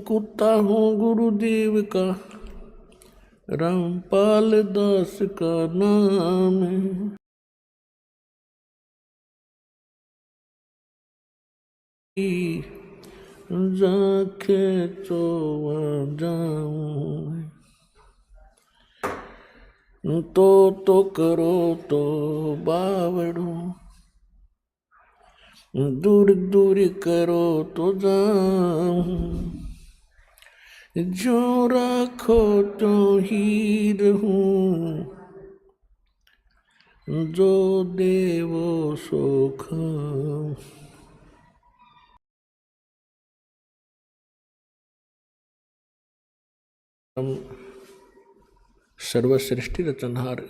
कुत्ता हूँ गुरुदेव का रामपाल दास का नाम है। जाके चोवा जाऊं तो करो तो बावड़ो। दूर दूर करो तो जाऊं, जो राखो तो ही रहूं, जो देवो सो खाऊं। सर्वश्रेष्ठी रचनहार